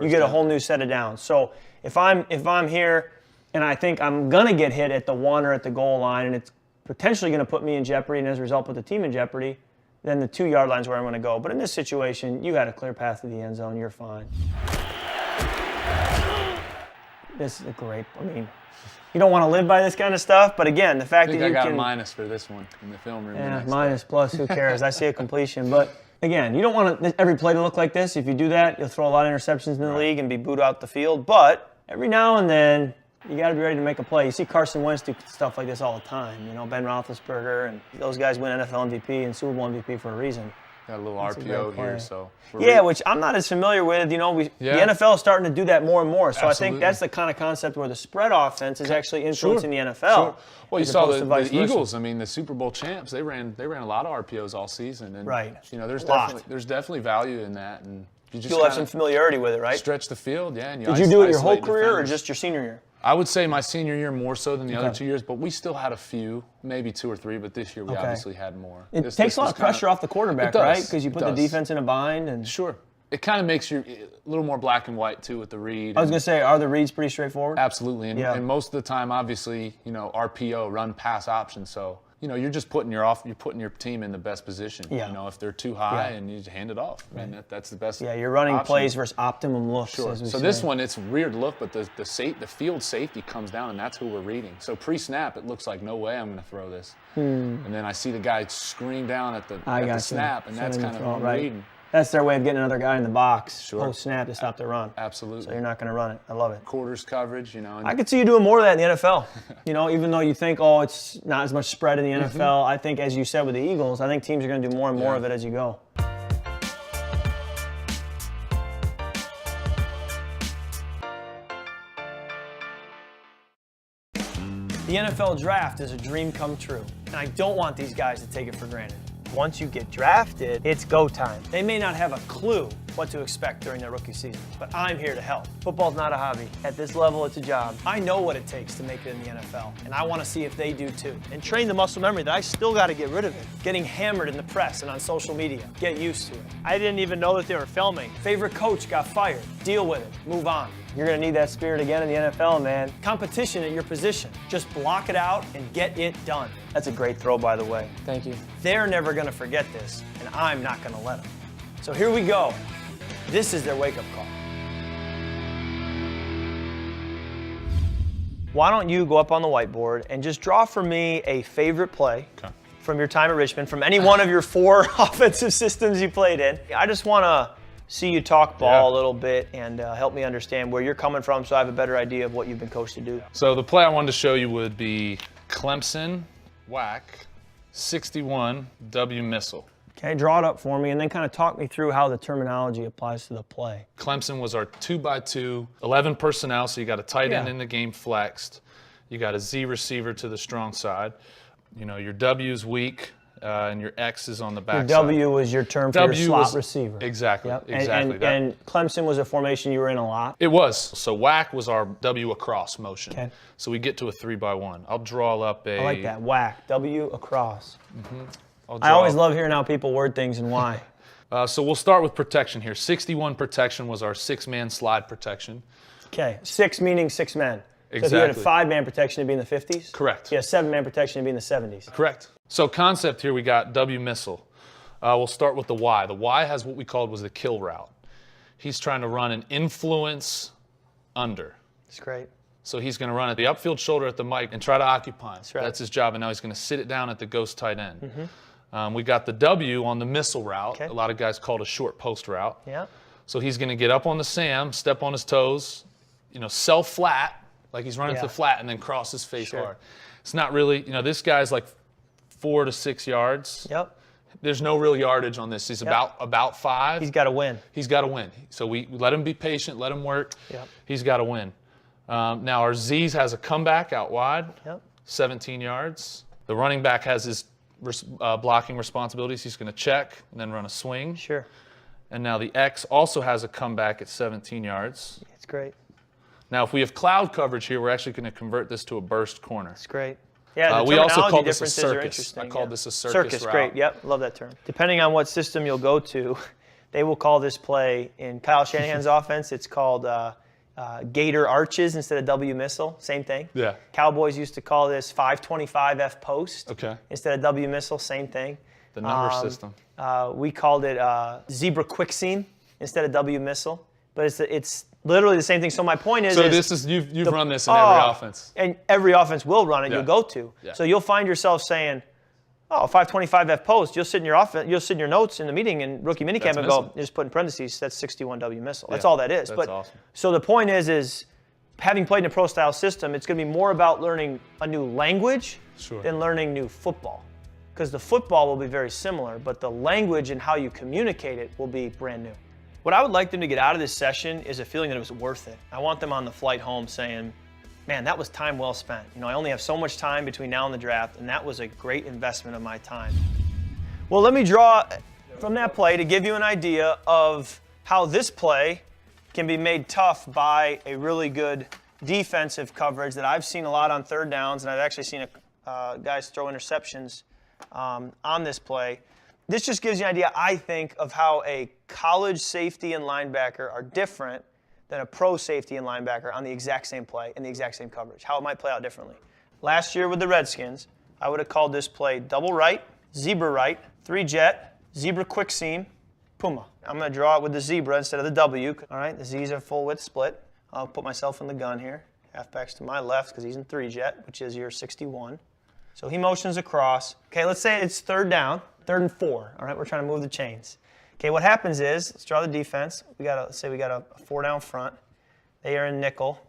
you get a whole new set of downs. So if I'm here, and I think I'm going to get hit at the 1 or at the goal line, and it's potentially going to put me in jeopardy, and as a result, put the team in jeopardy, then the 2-yard line is where I'm going to go. But in this situation, you got a clear path to the end zone. You're fine. This is a great. I mean, you don't want to live by this kind of stuff, but again, the fact that you I got can. a minus for this one in the film room. Yeah, minus, plus, who cares? I see a completion, but again, you don't want every play to look like this. If you do that, you'll throw a lot of interceptions in the league and be booed out the field. But every now and then, you got to be ready to make a play. You see Carson Wentz do stuff like this all the time. You know, Ben Roethlisberger, and those guys win NFL MVP and Super Bowl MVP for a reason. Got a little RPO here, so. Yeah, which I'm not as familiar with. You know, the NFL is starting to do that more and more. So I think that's the kind of concept where the spread offense is actually influencing the NFL. Sure. Well, you saw the Eagles. Eagles. I mean, the Super Bowl champs. They ran a lot of RPOs all season, and you know, there's definitely value in that, and you'll have some familiarity with it, right? Stretch the field, yeah. And did you do it your whole career or just your senior year? I would say my senior year more so than the other 2 years, but we still had a few, maybe 2 or 3, but this year we obviously had more. It takes a lot of pressure off the quarterback, right? Because you put the defense in a bind. And Sure. It kind of makes you a little more black and white, too, with the read. I was going to say, are the reads pretty straightforward? Absolutely. And most of the time, obviously, you know, RPO, run pass option, so you know, you're just putting your team in the best position. Yeah. You know, if they're too high and you just hand it off, and that's the best. Yeah, you're running option. plays versus optimum looks. Sure. So this one, it's a weird look, but the field safety comes down, and that's who we're reading. So pre-snap, it looks like no way I'm going to throw this, and then I see the guy scream down at the snap, and that's kind of what I'm reading. That's their way of getting another guy in the box post-snap to stop the run. Absolutely. So you're not going to run it. I love it. Quarters coverage, you know. I could see you doing more of that in the NFL. You know, even though you think, oh, it's not as much spread in the NFL, I think, as you said with the Eagles, I think teams are going to do more and more of it as you go. The NFL draft is a dream come true, and I don't want these guys to take it for granted. Once you get drafted, it's go time. They may not have a clue what to expect during their rookie season, but I'm here to help. Football's not a hobby. At this level, it's a job. I know what it takes to make it in the NFL, and I want to see if they do too. And train the muscle memory that I still got to get rid of it. Getting hammered in the press and on social media. Get used to it. I didn't even know that they were filming. Favorite coach got fired. Deal with it. Move on. You're going to need that spirit again in the NFL, man. Competition at your position. Just block it out and get it done. That's a great throw, by the way. Thank you. They're never going to forget this, and I'm not going to let them. So here we go. This is their wake-up call. Why don't you go up on the whiteboard and just draw for me a favorite play from your time at Richmond, from any one of your 4 offensive systems you played in. I just want to see you talk ball a little bit and help me understand where you're coming from so I have a better idea of what you've been coached to do. So the play I wanted to show you would be Clemson, whack, 61, W missile. Okay, draw it up for me and then kind of talk me through how the terminology applies to the play. Clemson was our 2x2, 11 personnel, so you got a tight end in the game flexed. You got a Z receiver to the strong side. your W's weak, and your X is on the back. Your W was your term for your slot receiver. Exactly, Yep. exactly. And Clemson was a formation you were in a lot. It was. So whack was our W across motion. Okay. So we get to a 3x1. I'll draw up a. I like that. Whack. W across. I'll I draw always up- love hearing how people word things and why. So we'll start with protection here. 61 protection was our 6-man slide protection. Okay. 6 meaning 6 men. So if you had a Exactly. 5-man protection, it'd be in the 50s? Correct. If you had a 7-man protection, it'd be in the 70s. Correct. So concept here, we got W missile. We'll start with the Y. The Y has what we called was the kill route. He's trying to run an influence under. That's great. So he's going to run at the upfield shoulder at the mic and try to occupy him. That's right. That's his job, and now he's going to sit it down at the ghost tight end. We got the W on the missile route. Okay. A lot of guys call it a short post route. Yeah. So he's going to get up on the Sam, step on his toes, self-flat, like he's running to Yeah. the flat, and then cross his face Sure. hard. It's not really, this guy's like 4 to 6 yards. Yep. There's no real yardage on this. He's about 5. He's got to win. He's got to win. So we let him be patient, let him work. Yep. He's got to win. Now our Z's has a comeback out wide, Yep. 17 yards. The running back has his blocking responsibilities. He's going to check and then run a swing. Sure. And now the X also has a comeback at 17 yards. It's great. Now if we have cloud coverage here, we're actually going to convert this to a burst corner. It's great. Yeah, the We also terminology called this a differences are circus. interesting, I called yeah. this a circus route. Great. Yep, love that term. Depending on what system you'll go to, they will call this play in Kyle Shanahan's offense. It's called Gator Arches instead of W missile. Same thing. Yeah. Cowboys used to call this 525 F post. Okay. Instead of W missile. Same thing. The number system. We called it zebra quick seam instead of W missile, but it's literally the same thing. So my point is, So this is you've run this in every offense. and every offense will run it. Yeah. You'll go to. Yeah. So you'll find yourself saying, "Oh, 525 F post." You'll sit in your offense. You'll sit in your notes in the meeting in rookie minicamp That's and go, missile. just put in parentheses, that's 61 W missile. That's Yeah, all that is. that's But awesome. so the point is having played in a pro style system, it's going to be more about learning a new language Sure. than learning new football. Because the football will be very similar, but the language and how you communicate it will be brand new. What I would like them to get out of this session is a feeling that it was worth it. I want them on the flight home saying, man, that was time well spent. I only have so much time between now and the draft, and that was a great investment of my time. Well, let me draw from that play to give you an idea of how this play can be made tough by a really good defensive coverage that I've seen a lot on third downs, and I've actually seen guys throw interceptions on this play. This just gives you an idea, I think, of how a college safety and linebacker are different than a pro safety and linebacker on the exact same play and the exact same coverage, how it might play out differently. Last year with the Redskins, I would have called this play double right, zebra right, 3-jet, zebra quick seam, puma. I'm going to draw it with the zebra instead of the W. All right, the Z's are full width split. I'll put myself in the gun here. Halfback's to my left because he's in 3-jet, which is your 61. So he motions across. Okay, let's say it's third down, 3rd and 4. All right, we're trying to move the chains. Okay, what happens is, let's draw the defense. Let's say we got a 4 down front. They are in nickel.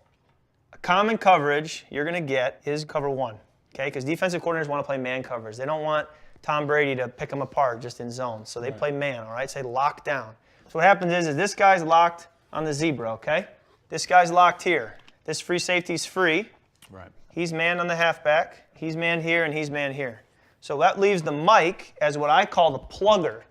A common coverage you're going to get is cover 1. Okay, because defensive coordinators want to play man coverage. They don't want Tom Brady to pick them apart just in zone. So they play man, all right? Say lock down. So what happens is this guy's locked on the zebra, okay? This guy's locked here. This free safety's free. Right. He's manned on the halfback. He's manned here, and he's manned here. So that leaves the Mike as what I call the plugger,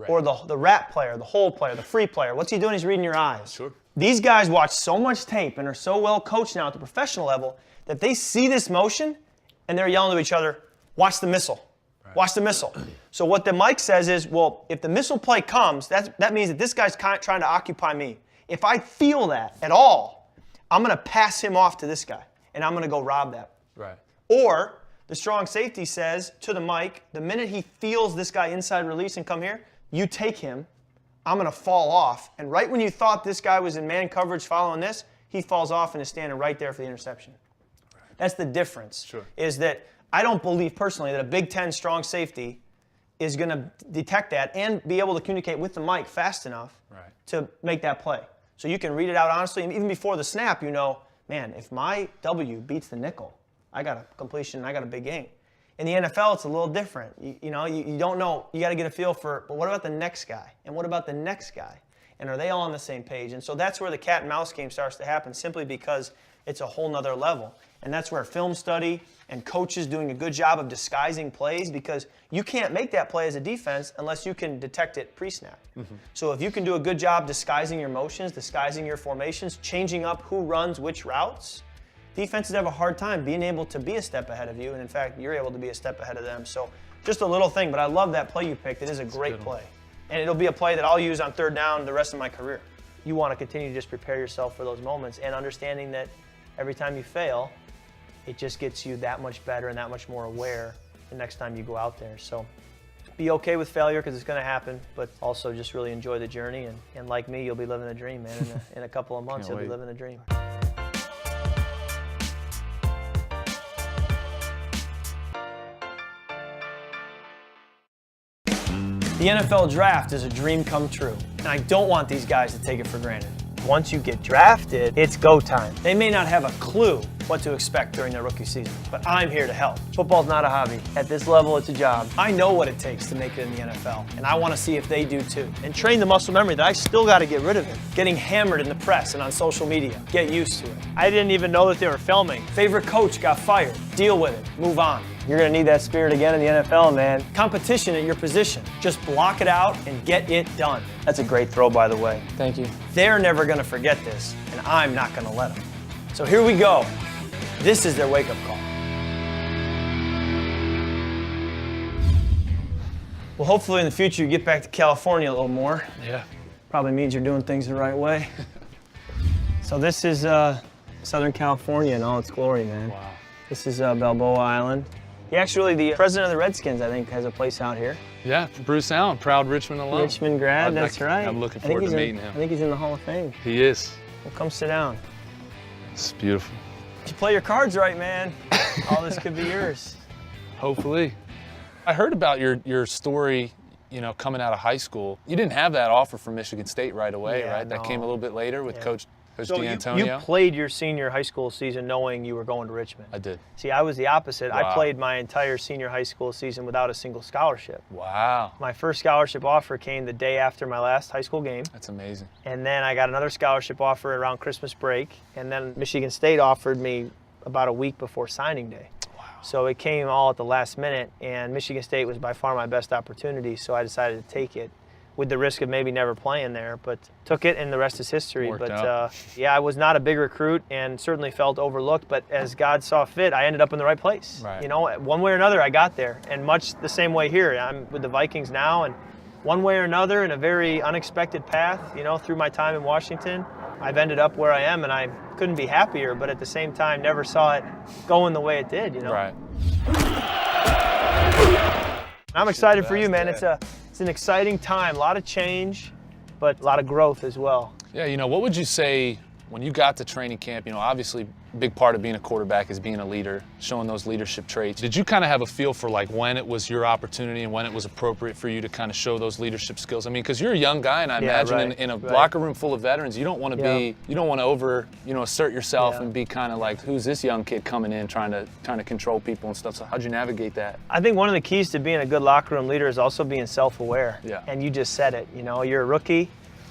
or the rat player, the hole player, the free player. What's he doing? He's reading your eyes. Sure. These guys watch so much tape and are so well coached now at the professional level that they see this motion and they're yelling to each other, watch the missile. Right. Watch the missile. So what the Mike says is, well, if the missile play comes, that means that this guy's trying to occupy me. If I feel that at all, I'm going to pass him off to this guy, and I'm going to go rob that. Right. Or the strong safety says to the Mike, the minute he feels this guy inside release and come here, you take him, I'm going to fall off. And right when you thought this guy was in man coverage following this, he falls off and is standing right there for the interception. Right. That's the difference. Sure. Is that I don't believe personally that a Big Ten strong safety is going to detect that and be able to communicate with the Mike fast enough to make that play. So you can read it out honestly, and even before the snap, you know, man, if my W beats the nickel, I got a completion, I got a big game. In the NFL, it's a little different. You don't know. You got to get a feel for, but what about the next guy? And what about the next guy? And are they all on the same page? And so that's where the cat and mouse game starts to happen, simply because it's a whole nother level. And that's where film study and coaches doing a good job of disguising plays, because you can't make that play as a defense unless you can detect it pre-snap. So if you can do a good job disguising your motions, disguising your formations, changing up who runs which routes, defenses have a hard time being able to be a step ahead of you, and in fact, you're able to be a step ahead of them. So just a little thing, but I love that play you picked. It is a great play. And it'll be a play that I'll use on third down the rest of my career. You want to continue to just prepare yourself for those moments, and understanding that every time you fail, it just gets you that much better and that much more aware the next time you go out there. So be okay with failure, because it's going to happen, but also just really enjoy the journey. And like me, you'll be living a dream, man. In a couple of months, you'll be living a dream. The NFL draft is a dream come true, and I don't want these guys to take it for granted. Once you get drafted, it's go time. They may not have a clue what to expect during their rookie season, but I'm here to help. Football's not a hobby. At this level, it's a job. I know what it takes to make it in the NFL, and I want to see if they do too. And train the muscle memory that I still got to get rid of it. Getting hammered in the press and on social media. Get used to it. I didn't even know that they were filming. Favorite coach got fired. Deal with it. Move on. You're going to need that spirit again in the NFL, man. Competition at your position. Just block it out and get it done. That's a great throw, by the way. Thank you. They're never going to forget this, and I'm not going to let them. So here we go. This is their wake-up call. Well, hopefully in the future you get back to California a little more. Yeah. Probably means you're doing things the right way. So this is Southern California in all its glory, man. Wow. This is Balboa Island. He actually, the president of the Redskins, I think, has a place out here. Yeah, Bruce Allen, proud Richmond alum. Richmond grad, that's right. I'm looking forward to meeting him. I think he's in the Hall of Fame. He is. Well, come sit down. It's beautiful. You play your cards right, man. All this could be yours. Hopefully. I heard about your story, coming out of high school. You didn't have that offer from Michigan State right away, Yeah, right? That no. came a little bit later with Coach So D'Antonio. you played your senior high school season knowing you were going to Richmond. I did. See, I was the opposite. Wow. I played my entire senior high school season without a single scholarship. Wow. My first scholarship offer came the day after my last high school game. That's amazing. And then I got another scholarship offer around Christmas break. And then Michigan State offered me about a week before signing day. Wow. So it came all at the last minute, and Michigan State was by far my best opportunity, so I decided to take it, with the risk of maybe never playing there, but took it, and the rest is history. Worked but out. yeah, I was not a big recruit and certainly felt overlooked, but as God saw fit, I ended up in the right place. Right. One way or another, I got there, and much the same way here. I'm with the Vikings now, and one way or another, in a very unexpected path, through my time in Washington, I've ended up where I am, and I couldn't be happier, but at the same time, never saw it going the way it did, Right. I'm excited for you, man. It's an exciting time, a lot of change, but a lot of growth as well. Yeah, what would you say when you got to training camp? Obviously a big part of being a quarterback is being a leader, showing those leadership traits. Did you kind of have a feel for when it was your opportunity and when it was appropriate for you to kind of show those leadership skills? I mean, because you're a young guy, and I imagine in a locker room full of veterans, you don't want to be, you don't want to over, assert yourself and be kind of like, who's this young kid coming in trying to control people and stuff? So how'd you navigate that? I think one of the keys to being a good locker room leader is also being self-aware. Yeah. And you just said it. You're a rookie.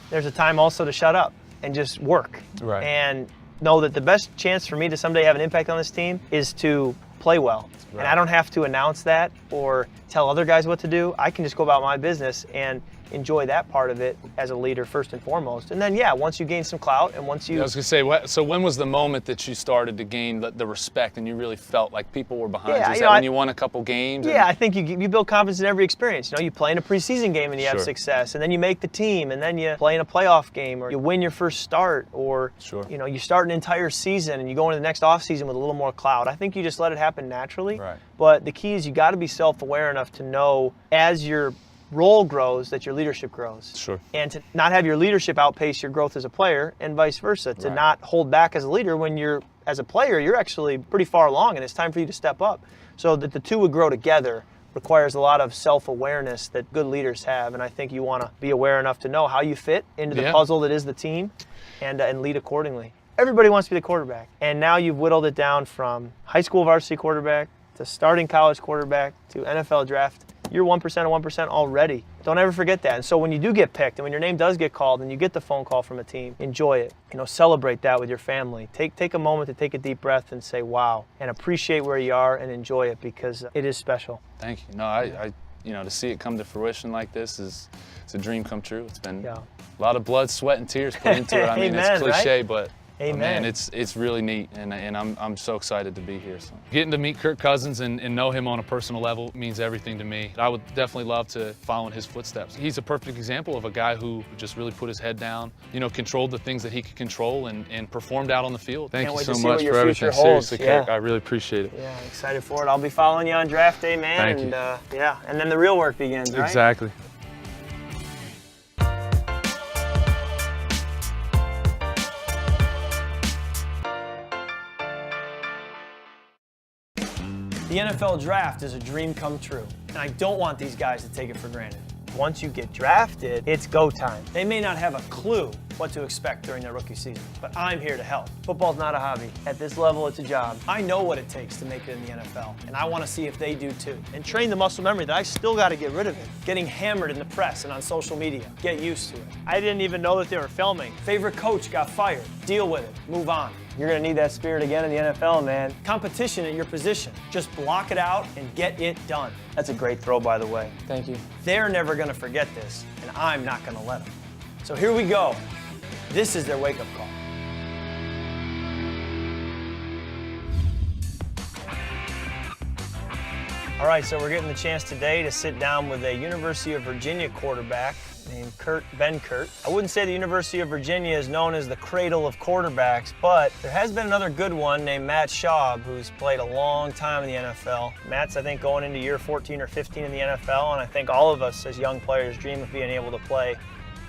There's a time also to shut up and just work. Right. And know that the best chance for me to someday have an impact on this team is to play well. Right. And I don't have to announce that or tell other guys what to do. I can just go about my business and enjoy that part of it as a leader first and foremost. And then, once you gain some clout and once you... I was going to say, so when was the moment that you started to gain the respect and you really felt like people were behind you? Is that when you won a couple games? Yeah, I think you build confidence in every experience. You play in a preseason game and you have success, and then you make the team, and then you play in a playoff game, or you win your first start, or you start an entire season and you go into the next offseason with a little more clout. I think you just let it happen naturally. Right. But the key is you got to be self-aware enough to know as your role grows that your leadership grows. Sure. And to not have your leadership outpace your growth as a player, and vice versa. To not hold back as a leader when as a player, you're actually pretty far along and it's time for you to step up. So that the two would grow together requires a lot of self-awareness that good leaders have, and I think you want to be aware enough to know how you fit into the puzzle that is the team and lead accordingly. Everybody wants to be the quarterback, and now you've whittled it down from high school varsity quarterback to starting college quarterback to NFL draft you're 1% of 1% already. Don't ever forget that. And so when you do get picked and when your name does get called and you get the phone call from a team, enjoy it. Celebrate that with your family. Take a moment to take a deep breath and say, wow, and appreciate where you are and enjoy it because it is special. Thank you. No, I to see it come to fruition like this it's a dream come true. It's been a lot of blood, sweat, and tears put into it. I mean, Amen, it's cliche, right? but man, it's really neat, and I'm so excited to be here. So. Getting to meet Kirk Cousins and know him on a personal level means everything to me. I would definitely love to follow in his footsteps. He's a perfect example of a guy who just really put his head down, controlled the things that he could control and performed out on the field. Thank you so much for everything. Seriously, Kirk, I really appreciate it. Yeah, excited for it. I'll be following you on draft day, man. Thank you. And then the real work begins, right? Exactly. The NFL draft is a dream come true, and I don't want these guys to take it for granted. Once you get drafted, it's go time. They may not have a clue what to expect during their rookie season, but I'm here to help. Football's not a hobby. At this level, it's a job. I know what it takes to make it in the NFL, and I want to see if they do too. And train the muscle memory that I still got to get rid of it. Getting hammered in the press and on social media. Get used to it. I didn't even know that they were filming. Favorite coach got fired. Deal with it. Move on. You're going to need that spirit again in the NFL, man. Competition at your position. Just block it out and get it done. That's a great throw, by the way. Thank you. They're never going to forget this, and I'm not going to let them. So here we go. This is their wake-up call. All right, so we're getting the chance today to sit down with a University of Virginia quarterback named Ben Kirk. I wouldn't say the University of Virginia is known as the cradle of quarterbacks, but there has been another good one named Matt Schaub, who's played a long time in the NFL. Matt's, I think, going into year 14 or 15 in the NFL, and I think all of us as young players dream of being able to play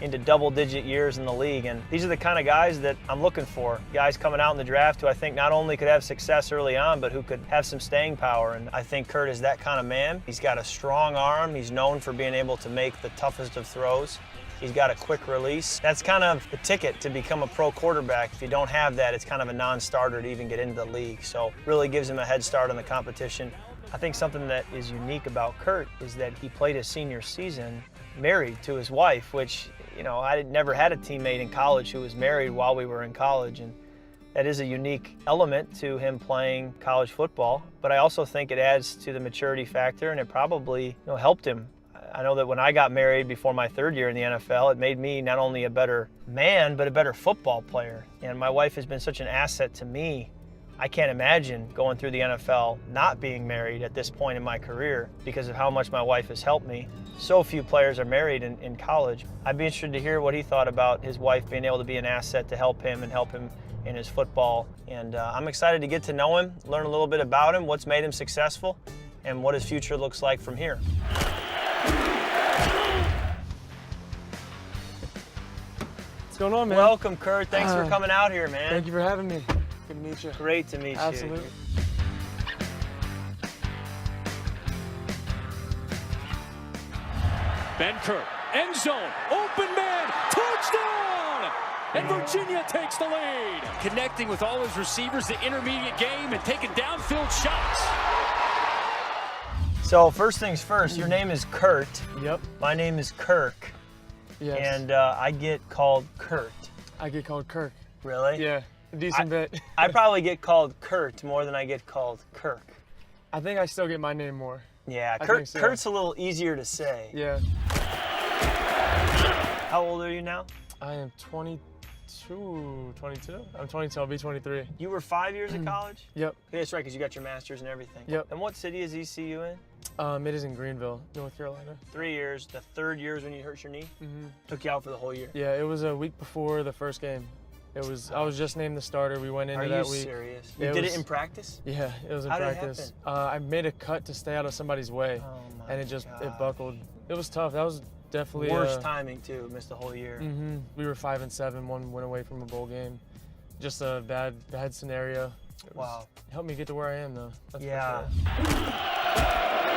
into double-digit years in the league, and these are the kind of guys that I'm looking for. Guys coming out in the draft who I think not only could have success early on, but who could have some staying power, and I think Kurt is that kind of man. He's got a strong arm. He's known for being able to make the toughest of throws. He's got a quick release. That's kind of the ticket to become a pro quarterback. If you don't have that, it's kind of a non-starter to even get into the league, so really gives him a head start on the competition. I think something that is unique about Kurt is that he played his senior season married to his wife, which, I never had a teammate in college who was married while we were in college, and that is a unique element to him playing college football. But I also think it adds to the maturity factor, and it probably helped him. I know that when I got married before my third year in the NFL, it made me not only a better man, but a better football player. And my wife has been such an asset to me. I can't imagine going through the NFL not being married at this point in my career because of how much my wife has helped me. So few players are married in college. I'd be interested to hear what he thought about his wife being able to be an asset to help him and help him in his football. And I'm excited to get to know him, learn a little bit about him, what's made him successful, and what his future looks like from here. What's going on, man? Welcome, Kurt. Thanks for coming out here, man. Thank you for having me. Good to meet you. Great to meet you. Absolutely. Ben Kirk, end zone, open man, touchdown! And Virginia takes the lead. Connecting with all his receivers, the intermediate game, and taking downfield shots. So first things first, your name is Kurt. Yep. My name is Kirk. Yes. And I get called Kurt. I get called Kirk. Really? Yeah, a decent bit. I probably get called Kurt more than I get called Kirk. I think I still get my name more. Yeah, I think so. Kurt's a little easier to say. Yeah. How old are you now? I am 22. I'm 22, I'll be 23. You were 5 years at college? Yep. Yeah, that's right, because you got your master's and everything. Yep. And what city is ECU in? It is in Greenville, North Carolina. 3 years. The third year is when you hurt your knee? Mm-hmm. Took you out for the whole year? Yeah, it was a week before the first game. I was just named the starter. We went into that week. Are you serious? You did it in practice? Yeah, it was in How did it practice. I made a cut to stay out of somebody's way, and it buckled. It was tough. That was definitely worst timing too. Missed the whole year. Mm-hmm. We were 5-7. One went away from a bowl game. Just a bad scenario. Wow. It helped me get to where I am though. That's yeah. for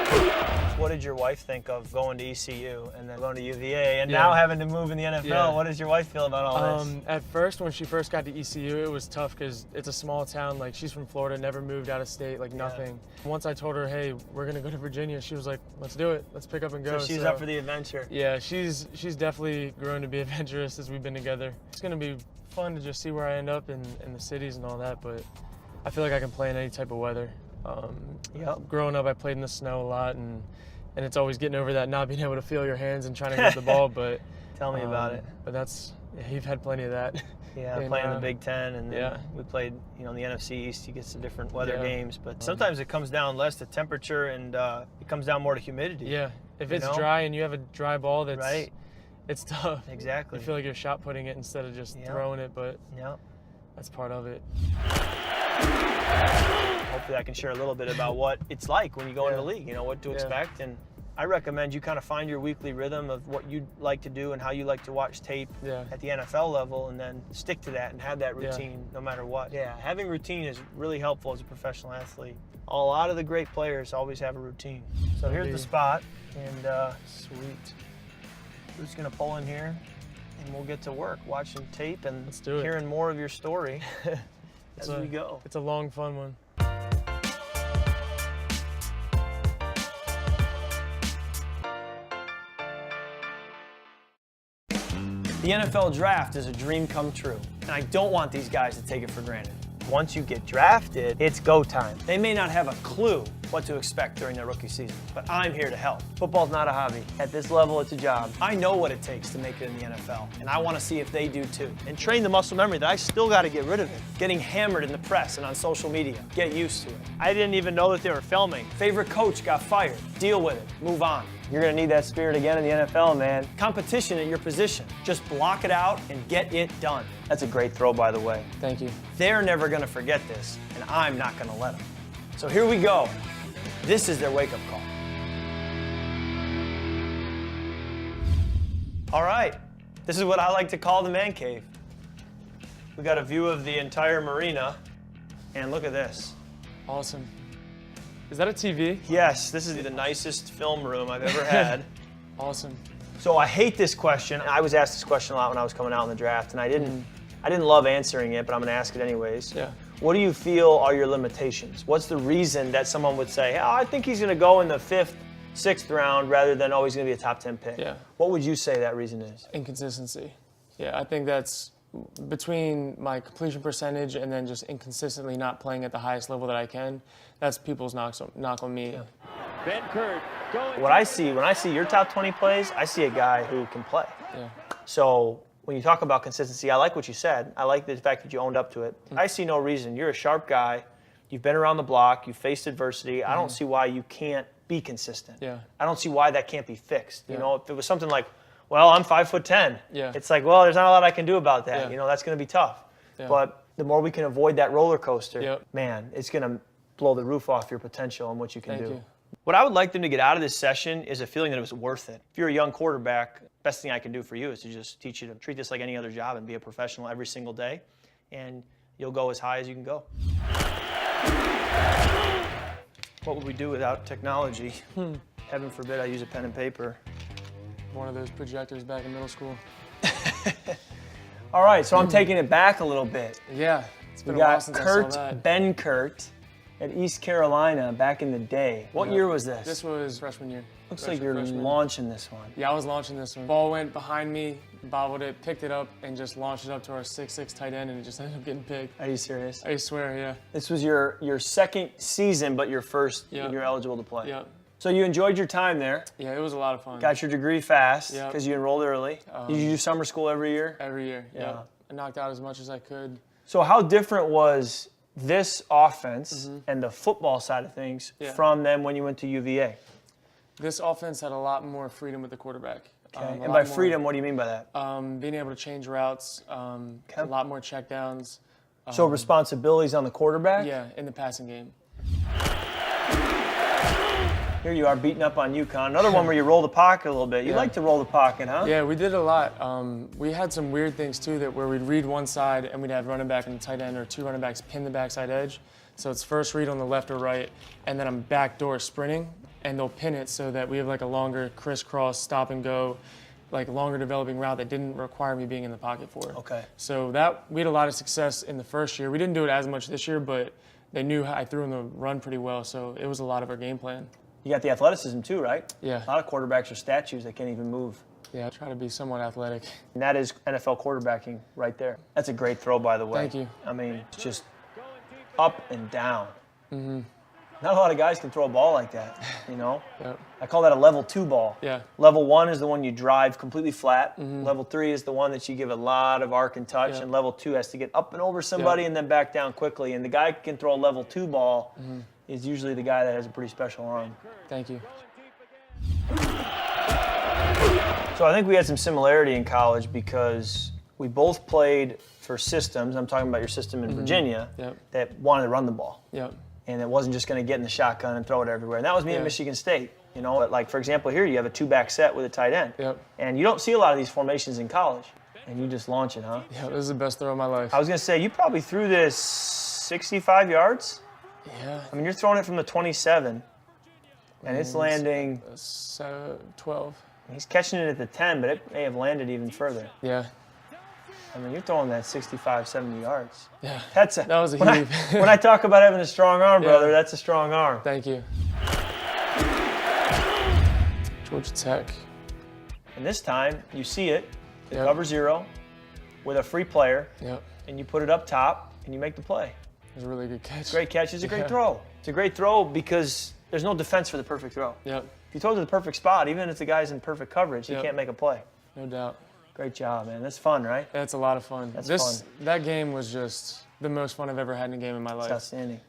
sure. What did your wife think of going to ECU and then going to UVA and now having to move in the NFL? Yeah. What does your wife feel about all this? At first, when she first got to ECU, it was tough because it's a small town. Like, she's from Florida, never moved out of state, like nothing. Once I told her, hey, we're gonna go to Virginia, she was like, let's do it. Let's pick up and go. So she's up for the adventure. Yeah, she's definitely grown to be adventurous as we've been together. It's gonna be fun to just see where I end up in the cities and all that, but I feel like I can play in any type of weather. Growing up, I played in the snow a lot, and it's always getting over that not being able to feel your hands and trying to get the ball. But tell me about it. But you've had plenty of that. Yeah, playing the Big Ten, and then we played, in the NFC East. You get some different weather games, but sometimes it comes down less to temperature, and it comes down more to humidity. Yeah, if it's dry and you have a dry ball, it's tough. Exactly. You feel like you're shot putting it instead of just throwing it, but that's part of it. Hopefully I can share a little bit about what it's like when you go into the league, what to expect. And I recommend you kind of find your weekly rhythm of what you'd like to do and how you like to watch tape at the NFL level, and then stick to that and have that routine no matter what. Yeah, having routine is really helpful as a professional athlete. A lot of the great players always have a routine. So here's the spot, and sweet. We're just gonna pull in here, and we'll get to work watching tape and hearing more of your story as we go. It's a long, fun one. The NFL draft is a dream come true, and I don't want these guys to take it for granted. Once you get drafted, it's go time. They may not have a clue what to expect during their rookie season, but I'm here to help. Football's not a hobby. At this level, it's a job. I know what it takes to make it in the NFL, and I want to see if they do too. And train the muscle memory that I still got to get rid of it. Getting hammered in the press and on social media. Get used to it. I didn't even know that they were filming. Favorite coach got fired. Deal with it. Move on. You're going to need that spirit again in the NFL, man. Competition at your position. Just block it out and get it done. That's a great throw, by the way. Thank you. They're never going to forget this, and I'm not going to let them. So here we go. This is their wake-up call. All right. This is what I like to call the man cave. We got a view of the entire marina, and look at this. Awesome. Is that a TV? Yes, this is the nicest film room I've ever had. Awesome. So I hate this question. I was asked this question a lot when I was coming out in the draft, and I didn't love answering it, but I'm going to ask it anyways. Yeah. What do you feel are your limitations? What's the reason that someone would say, oh, I think he's going to go in the 5th, 6th round rather than always going to be a top 10 pick? Yeah. What would you say that reason is? Inconsistency. Yeah, I think that's between my completion percentage and then just inconsistently not playing at the highest level that I can. That's people's knock on me. Yeah. Ben Kirk going. When I see your top 20 plays, I see a guy who can play. Yeah. So when you talk about consistency, I like what you said. I like the fact that you owned up to it. I see no reason. You're a sharp guy. You've been around the block. You've faced adversity. I don't see why you can't be consistent. Yeah. I don't see why that can't be fixed. You know, if it was something like, well, I'm 5'10". Yeah. It's like, well, there's not a lot I can do about that. Yeah. You know, that's going to be tough. Yeah. But the more we can avoid that roller coaster, Yep. man, it's going to blow the roof off your potential and what you can Thank do. you. What I would like them to get out of this session is a feeling that it was worth it. If you're a young quarterback, best thing I can do for you is to just teach you to treat this like any other job and be a professional every single day, and you'll go as high as you can go. What would we do without technology? Heaven forbid I use a pen and paper. One of those projectors back in middle school. All right, so I'm taking it back a little bit. Yeah, it's been We a while got since I saw Kurt that. Ben Kurt at East Carolina back in the day. What year was this? This was freshman year. Looks like you're freshman. launching this one. Yeah, I was launching this one. Ball went behind me, bobbled it, picked it up, and just launched it up to our 6'6" tight end, and it just ended up getting picked. Are you serious? I swear, yeah. This was your second season, but your first Yep. you're eligible to play. Yep. So you enjoyed your time there. Yeah, it was a lot of fun. Got your degree fast Yep. because you enrolled early. Did you do summer school every year? Every year, Yeah. yeah. I knocked out as much as I could. So how different was this offense and the football side of things from then when you went to UVA? This offense had a lot more freedom with the quarterback. Okay. A And lot by more, freedom, what do you mean by that? being able to change routes, a lot more checkdowns. So responsibilities on the quarterback? Yeah, in the passing game. Here you are beating up on UConn. Another one where you roll the pocket a little bit. You like to roll the pocket, huh? Yeah, we did a lot. We had some weird things too, that where we'd read one side and we'd have running back and tight end or two running backs pin the backside edge. So it's first read on the left or right, and then I'm backdoor sprinting, and they'll pin it so that we have like a longer crisscross stop and go, like longer developing route that didn't require me being in the pocket for. Okay. So we had a lot of success in the first year. We didn't do it as much this year, but they knew I threw in the run pretty well, so it was a lot of our game plan. You got the athleticism too, right? Yeah. A lot of quarterbacks are statues that can't even move. Yeah, I try to be somewhat athletic. And that is NFL quarterbacking right there. That's a great throw, by the way. Thank you. I mean, it's just up and down. Mm-hmm. Not a lot of guys can throw a ball like that, you know? Yep. I call that a level 2 ball. Yeah. Level 1 is the one you drive completely flat. Level 3 is the one that you give a lot of arc and touch. Yeah. And level 2 has to get up and over somebody and then back down quickly. And the guy who can throw a level 2 ball is usually the guy that has a pretty special arm. Thank you. So I think we had some similarity in college because we both played for systems. I'm talking about your system in Virginia Yep. that wanted to run the ball. Yep. And it wasn't just going to get in the shotgun and throw it everywhere. And that was me at Michigan State. You know, like for example, here you have a 2-back set with a tight end. Yep. And you don't see a lot of these formations in college. And you just launch it, huh? Yeah, this is the best throw of my life. I was going to say, you probably threw this 65 yards. Yeah. I mean, you're throwing it from the 27, and it's landing. 12. He's catching it at the 10, but it may have landed even further. Yeah. I mean, you're throwing that 65, 70 yards. Yeah. That was a when heave. When I talk about having a strong arm, Yeah. brother, that's a strong arm. Thank you. Georgia Tech. And this time, you see it, the Yep. cover 0, with a free player, Yep. and you put it up top, and you make the play. It was a really good catch. Great catch. It's a great Yeah. throw. It's a great throw because there's no defense for the perfect throw. Yep. If you throw it to the perfect spot, even if the guy's in perfect coverage, he Yep. can't make a play. No doubt. Great job, man. That's fun, right? That's a lot of fun. That's fun. That game was just the most fun I've ever had in a game in my life. It's outstanding.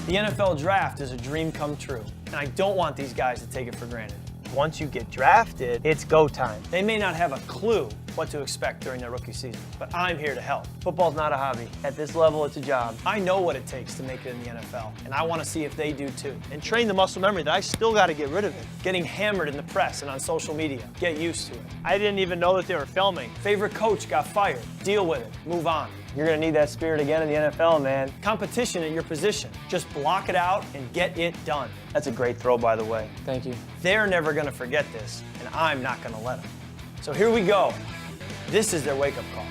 The NFL draft is a dream come true, and I don't want these guys to take it for granted. Once you get drafted, it's go time. They may not have a clue what to expect during their rookie season, but I'm here to help. Football's not a hobby. At this level, it's a job. I know what it takes to make it in the NFL, and I want to see if they do too. And train the muscle memory that I still got to get rid of it. Getting hammered in the press and on social media. Get used to it. I didn't even know that they were filming. Favorite coach got fired. Deal with it. Move on. You're going to need that spirit again in the NFL, man. Competition at your position. Just block it out and get it done. That's a great throw, by the way. Thank you. They're never going to forget this, and I'm not going to let them. So here we go. This is their wake-up call.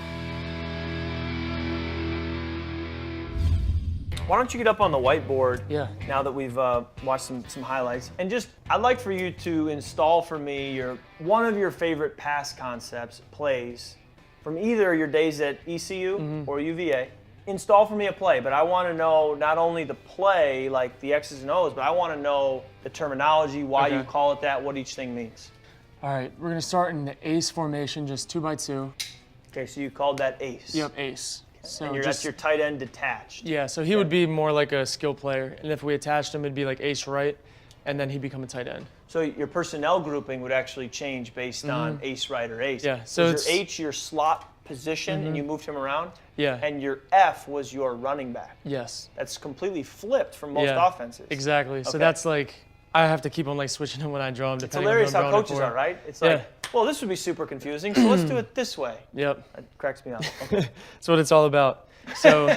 Why don't you get up on the whiteboard now that we've watched some highlights, and just, I'd like for you to install for me one of your favorite pass concepts, plays, from either your days at ECU or UVA. Install for me a play, but I want to know not only the play, like the X's and O's, but I want to know the terminology, why you call it that, what each thing means. All right, we're going to start in the ace formation, just 2x2. Okay, so you called that ace. Yep, ace. So that's your tight end detached. Yeah, so he would be more like a skill player, and if we attached him, it'd be like ace right, and then he'd become a tight end. So your personnel grouping would actually change based on ace right or ace. Yeah, so was your H your slot position and you moved him around? Yeah. And your F was your running back. Yes. That's completely flipped from most offenses. Exactly. So that's like, I have to keep on like switching him when I draw him. It's hilarious how coaches are, right? It's like, well, this would be super confusing, so let's do it this way. Yep. That cracks me up. Okay. That's what it's all about. So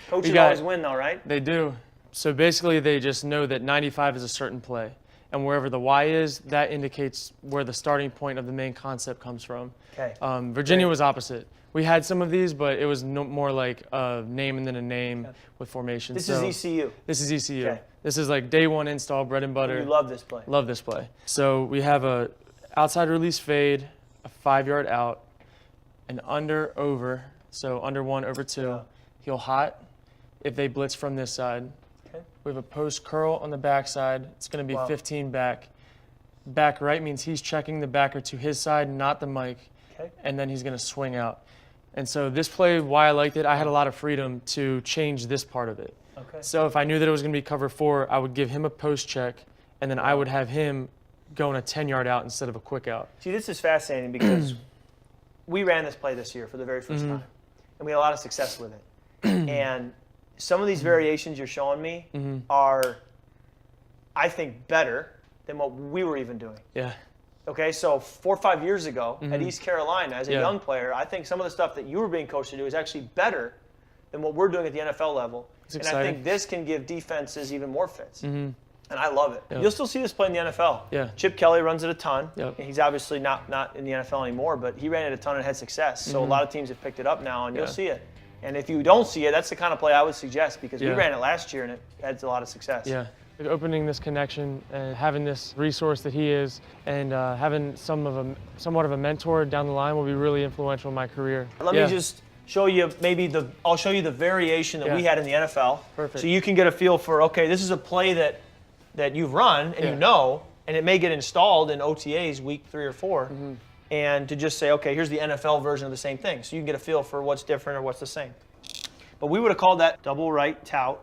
coaches always win though, right? They do. So basically they just know that 95 is a certain play. And wherever the Y is, that indicates where the starting point of the main concept comes from. Okay. Virginia was opposite. We had some of these, but it was more like a name and then a name with formation. This is ECU. This is ECU. Okay. This is like day one install, bread and butter. You love this play. Love this play. So we have a outside release fade, a 5-yard out, an under over. So under 1, over 2. Yeah. Heel hot if they blitz from this side. Okay. We have a post curl on the backside. It's going to be 15 back. Back right means he's checking the backer to his side, not the mic. Okay. And then he's going to swing out. And so this play, why I liked it, I had a lot of freedom to change this part of it. Okay. So if I knew that it was going to be cover 4, I would give him a post check, and then I would have him going a 10-yard out instead of a quick out. See, this is fascinating because we ran this play this year for the very first time, and we had a lot of success with it. And some of these variations you're showing me are, I think, better than what we were even doing. Yeah. Okay, so 4 or 5 years ago at East Carolina, as a Yeah. young player, I think some of the stuff that you were being coached to do is actually better than what we're doing at the NFL level. It's and exciting. I think this can give defenses even more fits. And I love it. Yep. You'll still see this play in the NFL. Yeah. Chip Kelly runs it a ton. Yep. And he's obviously not in the NFL anymore, but he ran it a ton and had success. So a lot of teams have picked it up now, and you'll Yeah. see it. And if you don't see it, that's the kind of play I would suggest, because we Yeah. ran it last year and it had a lot of success. Yeah. Like opening this connection and having this resource that he is, and having somewhat of a mentor down the line will be really influential in my career. Let me just show you I'll show you the variation that we Yeah. had in the NFL. Perfect. So you can get a feel for, okay, this is a play that you've run and Yeah. you know, and it may get installed in OTAs week 3 or 4. And to just say, okay, here's the NFL version of the same thing. So you can get a feel for what's different or what's the same. But we would have called that double right tout,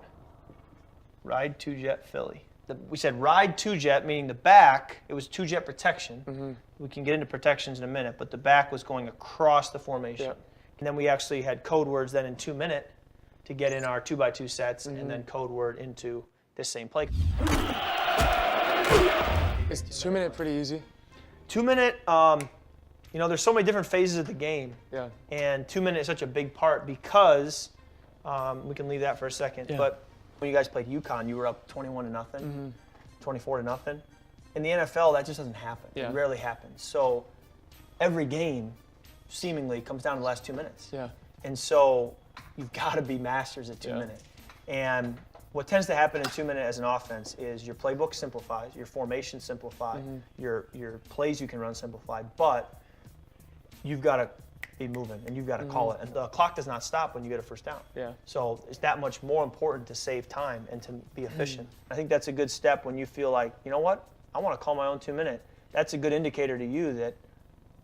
ride 2-jet Philly. We said ride 2-jet, meaning the back, it was 2-jet protection. We can get into protections in a minute, but the back was going across the formation. Yep. And then we actually had code words then in 2 minute to get in our 2x2 sets, and then code word into this same play. Is 2 minute pretty easy? 2 minute, there's so many different phases of the game. Yeah. And 2 minute is such a big part because we can leave that for a second. Yeah. But when you guys played UConn, you were up 21-0, 24-0. In the NFL, that just doesn't happen. Yeah. It rarely happens. So every game seemingly comes down to the last 2 minutes. Yeah. And so you've got to be masters at 2 Yeah. minute. And what tends to happen in 2 minute as an offense is your playbook simplifies, your formation simplifies, your plays you can run simplify, but you've got to be moving and you've got to call it. And the clock does not stop when you get a first down. Yeah. So it's that much more important to save time and to be efficient. I think that's a good step when you feel like, you know what, I want to call my own 2 minute. That's a good indicator to you that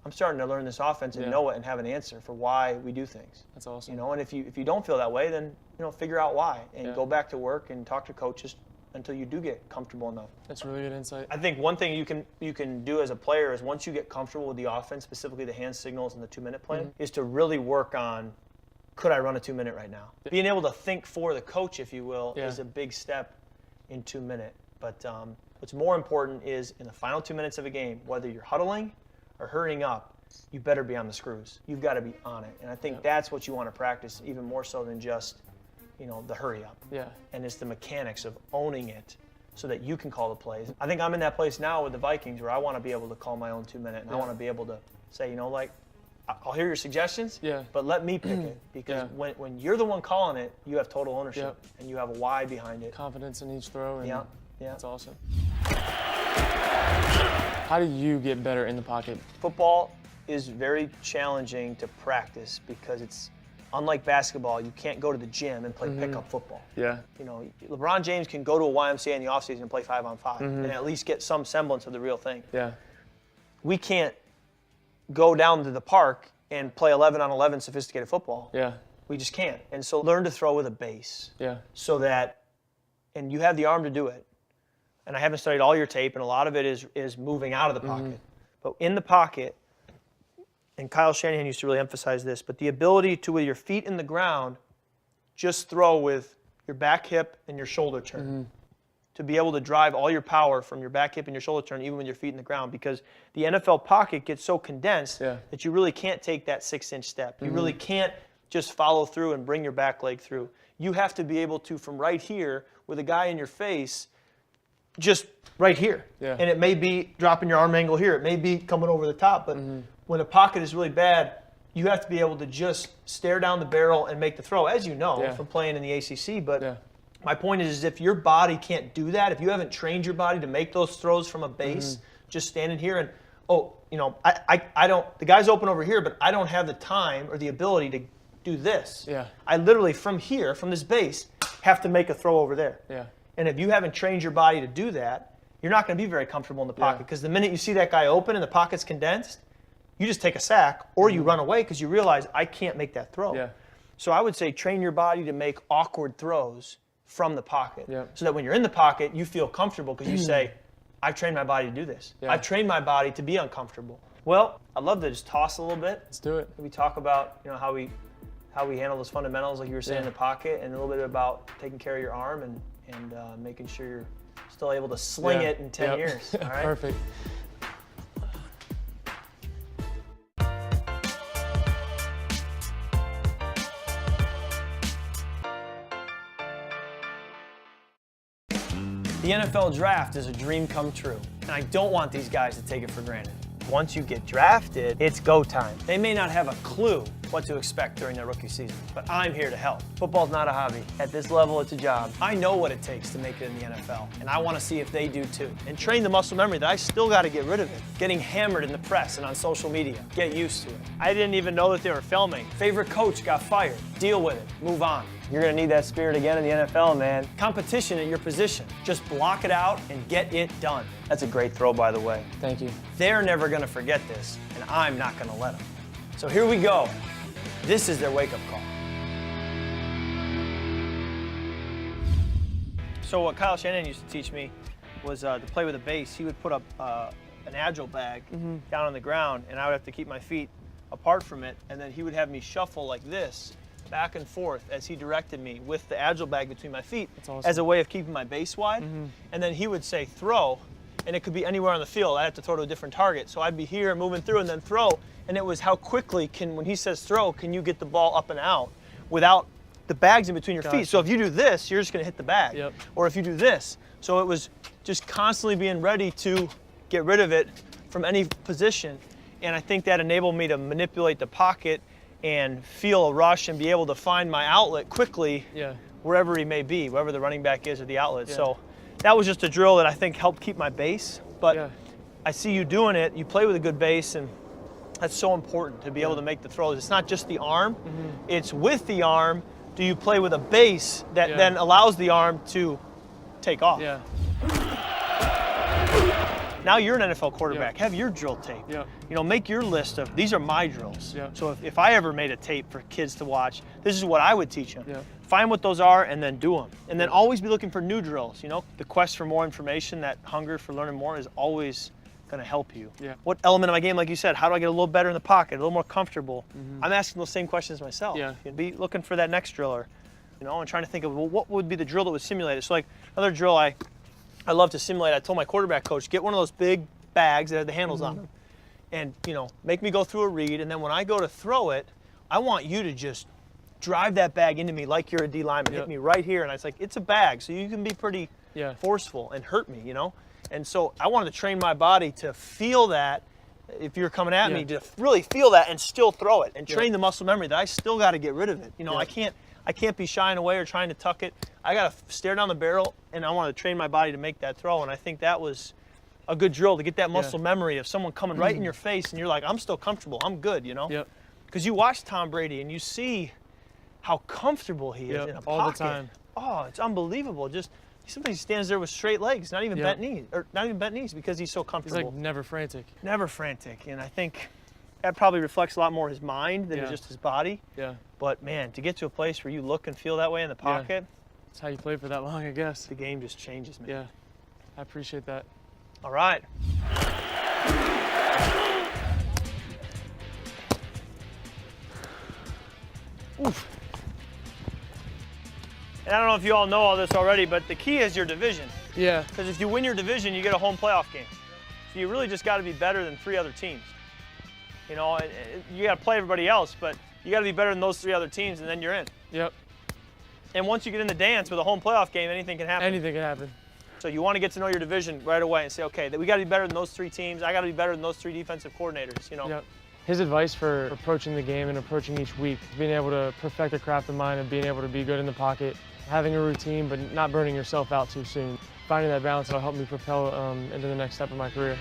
I'm starting to learn this offense and Yeah. know it and have an answer for why we do things. That's awesome. And if you don't feel that way, then figure out why and Yeah. go back to work and talk to coaches until you do get comfortable enough. That's really good insight. I think one thing you can do as a player is once you get comfortable with the offense, specifically the hand signals and the 2 minute plan, is to really work on, could I run a 2 minute right now? Being able to think for the coach, if you will, Yeah. is a big step in 2 minute. But what's more important is in the final 2 minutes of a game, whether you're huddling or hurrying up, you better be on the screws. You've got to be on it. And I think that's what you want to practice even more so than just, the hurry up. Yeah. And it's the mechanics of owning it so that you can call the plays. I think I'm in that place now with the Vikings where I want to be able to call my own 2 minute and I want to be able to say, I'll hear your suggestions, Yeah. but let me pick it. Because Yeah. when you're the one calling it, you have total ownership Yep. and you have a why behind it. Confidence in each throw. And Yeah. That's awesome. How do you get better in the pocket? Football is very challenging to practice because it's unlike basketball. You can't go to the gym and play pickup football. Yeah. LeBron James can go to a YMCA in the offseason and play 5-on-5 and at least get some semblance of the real thing. Yeah. We can't go down to the park and play 11-on-11 sophisticated football. Yeah. We just can't. And so learn to throw with a base Yeah. so that, and you have the arm to do it. And I haven't studied all your tape, and a lot of it is moving out of the pocket. But in the pocket, and Kyle Shanahan used to really emphasize this, but the ability to, with your feet in the ground, just throw with your back hip and your shoulder turn. To be able to drive all your power from your back hip and your shoulder turn, even with your feet in the ground, because the NFL pocket gets so condensed that you really can't take that 6-inch step. You really can't just follow through and bring your back leg through. You have to be able to, from right here, with a guy in your face, just right here. Yeah. And it may be dropping your arm angle here. It may be coming over the top. But when the pocket is really bad, you have to be able to just stare down the barrel and make the throw, as you know from playing in the ACC. But my point is if your body can't do that, if you haven't trained your body to make those throws from a base, just standing here and, I don't, the guy's open over here, but I don't have the time or the ability to do this. Yeah. I literally, from here, from this base, have to make a throw over there. Yeah. And if you haven't trained your body to do that, you're not going to be very comfortable in the pocket because the minute you see that guy open and the pocket's condensed, you just take a sack or you run away because you realize I can't make that throw. Yeah. So I would say train your body to make awkward throws from the pocket so that when you're in the pocket, you feel comfortable because you say, I've trained my body to do this. Yeah. I've trained my body to be uncomfortable. Well, I'd love to just toss a little bit. Let's do it. We talk about how we handle those fundamentals like you were saying in the pocket, and a little bit about taking care of your arm and making sure you're still able to sling it in 10 years. All right? Perfect. The NFL draft is a dream come true, and I don't want these guys to take it for granted. Once you get drafted, it's go time. They may not have a clue what to expect during their rookie season, but I'm here to help. Football's not a hobby. At this level, it's a job. I know what it takes to make it in the NFL, and I want to see if they do too. And train the muscle memory that I still got to get rid of it. Getting hammered in the press and on social media. Get used to it. I didn't even know that they were filming. Favorite coach got fired. Deal with it. Move on. You're going to need that spirit again in the NFL, man. Competition at your position. Just block it out and get it done. That's a great throw, by the way. Thank you. They're never going to forget this, and I'm not going to let them. So here we go. This is their wake-up call. So what Kyle Shanahan used to teach me was to play with a base. He would put up an Agile bag down on the ground, and I would have to keep my feet apart from it, and then he would have me shuffle like this, back and forth as he directed me with the Agile bag between my feet. That's awesome. As a way of keeping my base wide. And then he would say throw, and it could be anywhere on the field. I'd have to throw to a different target. So I'd be here moving through and then throw. And it was how quickly when he says throw, can you get the ball up and out without the bags in between your feet. So if you do this, you're just gonna hit the bag. Yep. Or if you do this. So it was just constantly being ready to get rid of it from any position. And I think that enabled me to manipulate the pocket and feel a rush and be able to find my outlet quickly wherever he may be, wherever the running back is or the outlet. So that was just a drill that I think helped keep my base. But I see you doing it. You play with a good base, and that's so important to be able to make the throws. It's not just the arm. It's with the arm. Do you play with a base that then allows the arm to take off? Now you're an NFL quarterback. Have your drill tape. You know, make your list of, these are my drills. So if I ever made a tape for kids to watch, this is what I would teach them. Find what those are and then do them. And then always be looking for new drills. You know, the quest for more information, that hunger for learning more is always going to help you. What element of my game, like you said, how do I get a little better in the pocket, a little more comfortable? I'm asking those same questions myself. Be looking for that next driller, you know, and trying to think of, well, what would be the drill that would simulate it? So like another drill I love to simulate, I told my quarterback coach, get one of those big bags that have the handles on them and, you know, make me go through a read, and then when I go to throw it, I want you to just drive that bag into me like you're a D lineman, hit me right here. And I was like, it's a bag, so you can be pretty forceful and hurt me, you know? And so I wanted to train my body to feel that if you're coming at me, to really feel that and still throw it and train the muscle memory that I still got to get rid of it. You know, I can't be shying away or trying to tuck it. I got to stare down the barrel, and I want to train my body to make that throw. And I think that was a good drill to get that muscle memory of someone coming right in your face, and you're like, I'm still comfortable. I'm good, you know? Because you watch Tom Brady, and you see how comfortable he is in a pocket. All the time. Oh, it's unbelievable. Just somebody stands there with straight legs, not even bent knees, or not even bent knees, because he's so comfortable. He's like never frantic. Never frantic, and I think that probably reflects a lot more his mind than just his body. But man, to get to a place where you look and feel that way in the pocket, that's how you play for that long, I guess. The game just changes, man. I appreciate that. All right. Oof. And I don't know if you all know all this already, but the key is your division. Because if you win your division, you get a home playoff game. So you really just got to be better than 3 other teams. You know, you got to play everybody else, but you got to be better than those 3 other teams, and then you're in. And once you get in the dance with a home playoff game, anything can happen. Anything can happen. So you want to get to know your division right away and say, okay, we got to be better than those 3 teams. I got to be better than those 3 defensive coordinators, you know. His advice for approaching the game and approaching each week, being able to perfect the craft of mind and being able to be good in the pocket, having a routine but not burning yourself out too soon. Finding that balance will help me propel into the next step of my career.